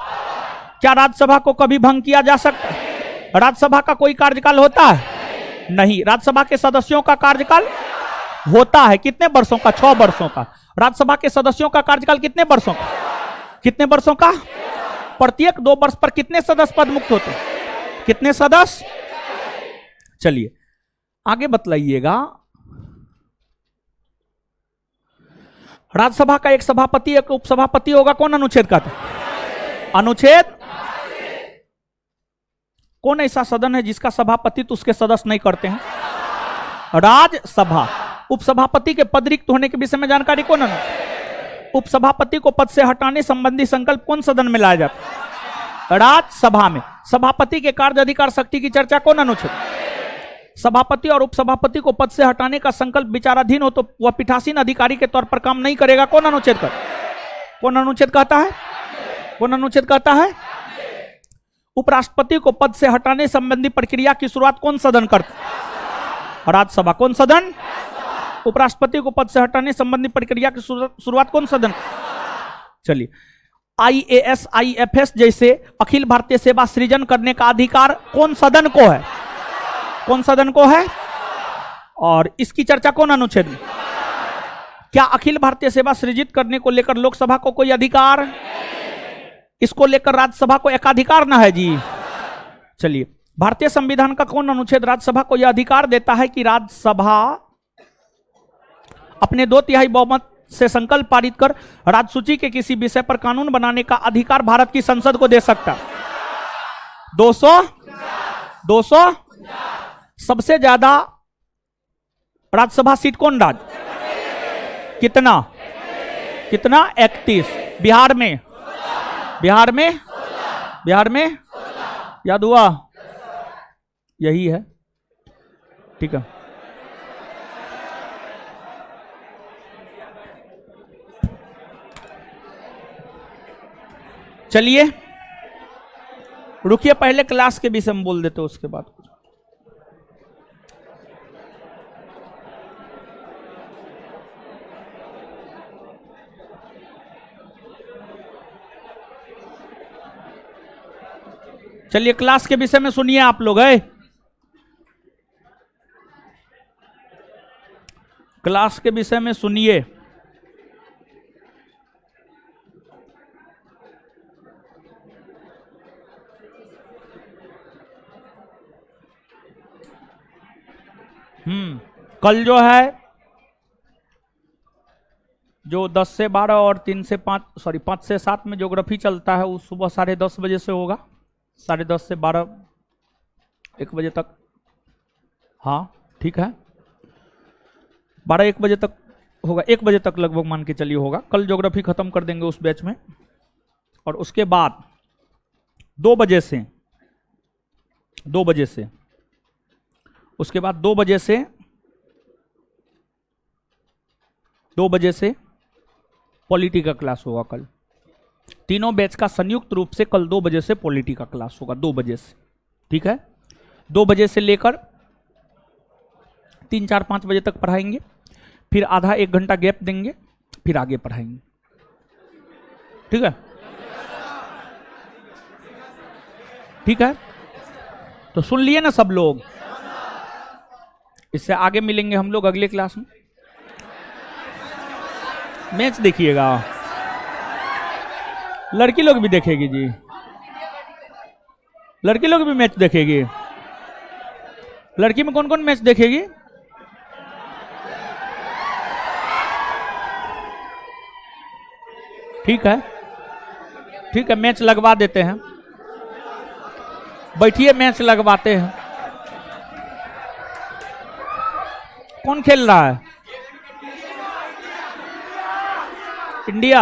S1: क्या राज्यसभा को कभी भंग किया जा सकता है? राज्यसभा का कोई कार्यकाल होता है? नहीं। राज्यसभा के सदस्यों का कार्यकाल होता है। कितने वर्षों का? 6 वर्षों का। राज्यसभा के सदस्यों का कार्यकाल कितने वर्षों का? कितने वर्षों का? प्रत्येक 2 वर्ष पर कितने सदस्य पद मुक्त होते हैं? कितने सदस्य? चलिए आगे बतलाइएगा। राज्यसभा का एक सभापति, एक उपसभापति होगा। कौन अनुच्छेद कहते हैं? अनुच्छेद। कौन ऐसा सदन है जिसका सभापति तो उसके सदस्य नहीं करते हैं? राज्यसभा। उपसभापति के पद रिक्त होने के विषय में जानकारी कौन है? उपसभापति को पद से हटाने संबंधी संकल्प कौन सदन में लाया जाता है? राज्यसभा में। सभापति के कार्य अधिकार शक्ति की चर्चा कौन अनुच्छेद? सभापति और उपसभापति को पद से हटाने का संकल्प विचाराधीन हो तो वह पीठासीन अधिकारी के तौर पर काम नहीं करेगा। कौन अनुच्छेद कहता है? कौन अनुच्छेद कहता है? कौन अनुच्छेद कहता है? उपराष्ट्रपति को पद से हटाने संबंधी प्रक्रिया की शुरुआत कौन सदन करता है? राज्यसभा। कौन सदन? उपराष्ट्रपति को पद से हटाने संबंधी प्रक्रिया की शुरुआत कौन सदन? चलिए IAS IFS जैसे अखिल भारतीय सेवा सृजन करने का अधिकार कौन सदन को है? कौन सदन को है? और इसकी चर्चा कौन अनुच्छेद में? क्या अखिल भारतीय सेवा सृजित करने को लेकर लोकसभा को कोई अधिकार? इसको लेकर राज्यसभा को एकाधिकार ना है जी? चलिए, भारतीय संविधान का कौन अनुच्छेद राज्यसभा को यह अधिकार देता है कि राज्यसभा अपने 2/3 बहुमत से संकल्प पारित कर राज्य सूची के किसी विषय पर कानून बनाने का अधिकार भारत की संसद को दे सकता? 200 सबसे ज्यादा राज्यसभा सीट कौन राज्य? कितना? 31। बिहार में याद हुआ? यही है, ठीक है। चलिए रुकिए, पहले क्लास के विषय में बोल देते, उसके बाद कुछ। चलिए क्लास के विषय में सुनिए आप लोग है। क्लास के विषय में सुनिए। कल जो है, जो 10 से 12 और 3 से 5 सॉरी 5 से 7 में ज्योग्राफी चलता है, वो सुबह 10:30 बजे से होगा, 10:30 से 12 1 बजे तक। हाँ ठीक है, 12-1 बजे तक होगा, 1 बजे तक लगभग मान के चलिए होगा। कल ज्योग्राफी खत्म कर देंगे उस बैच में, और उसके बाद 2 बजे से उसके बाद 2 बजे से पॉलिटी का क्लास होगा कल। तीनों बैच का संयुक्त रूप से कल 2 बजे से पॉलिटी का क्लास होगा, 2 बजे से, ठीक है। 2 बजे से लेकर 3, 4, 5 बजे तक पढ़ाएंगे, फिर आधा 1 घंटा गैप देंगे, फिर आगे पढ़ाएंगे, ठीक है। ठीक है, तो सुन लिए ना सब लोग? इससे आगे मिलेंगे हम लोग अगले क्लास में। मैच देखिएगा, लड़की लोग भी देखेगी जी, लड़की लोग भी मैच देखेगी। लड़की में कौन कौन मैच देखेगी? ठीक है, ठीक है, मैच लगवा देते हैं, बैठिए मैच लगवाते हैं। कौन खेल रहा है? इंडिया।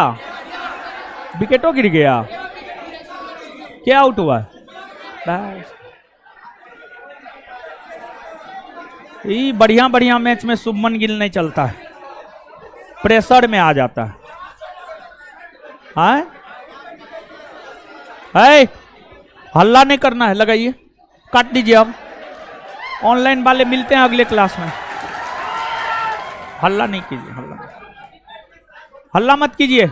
S1: विकेटों गिर गया, क्या आउट हुआ? बस ये बढ़िया बढ़िया मैच में शुभमन गिल नहीं चलता है, प्रेशर में आ जाता है। हल्ला नहीं करना है, लगाइए, काट दीजिए। अब ऑनलाइन वाले मिलते हैं अगले क्लास में। हल्ला नहीं कीजिए, हल्ला मत कीजिए,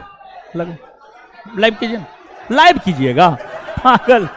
S1: लाइव कीजिए, लाइव कीजिएगा पागल।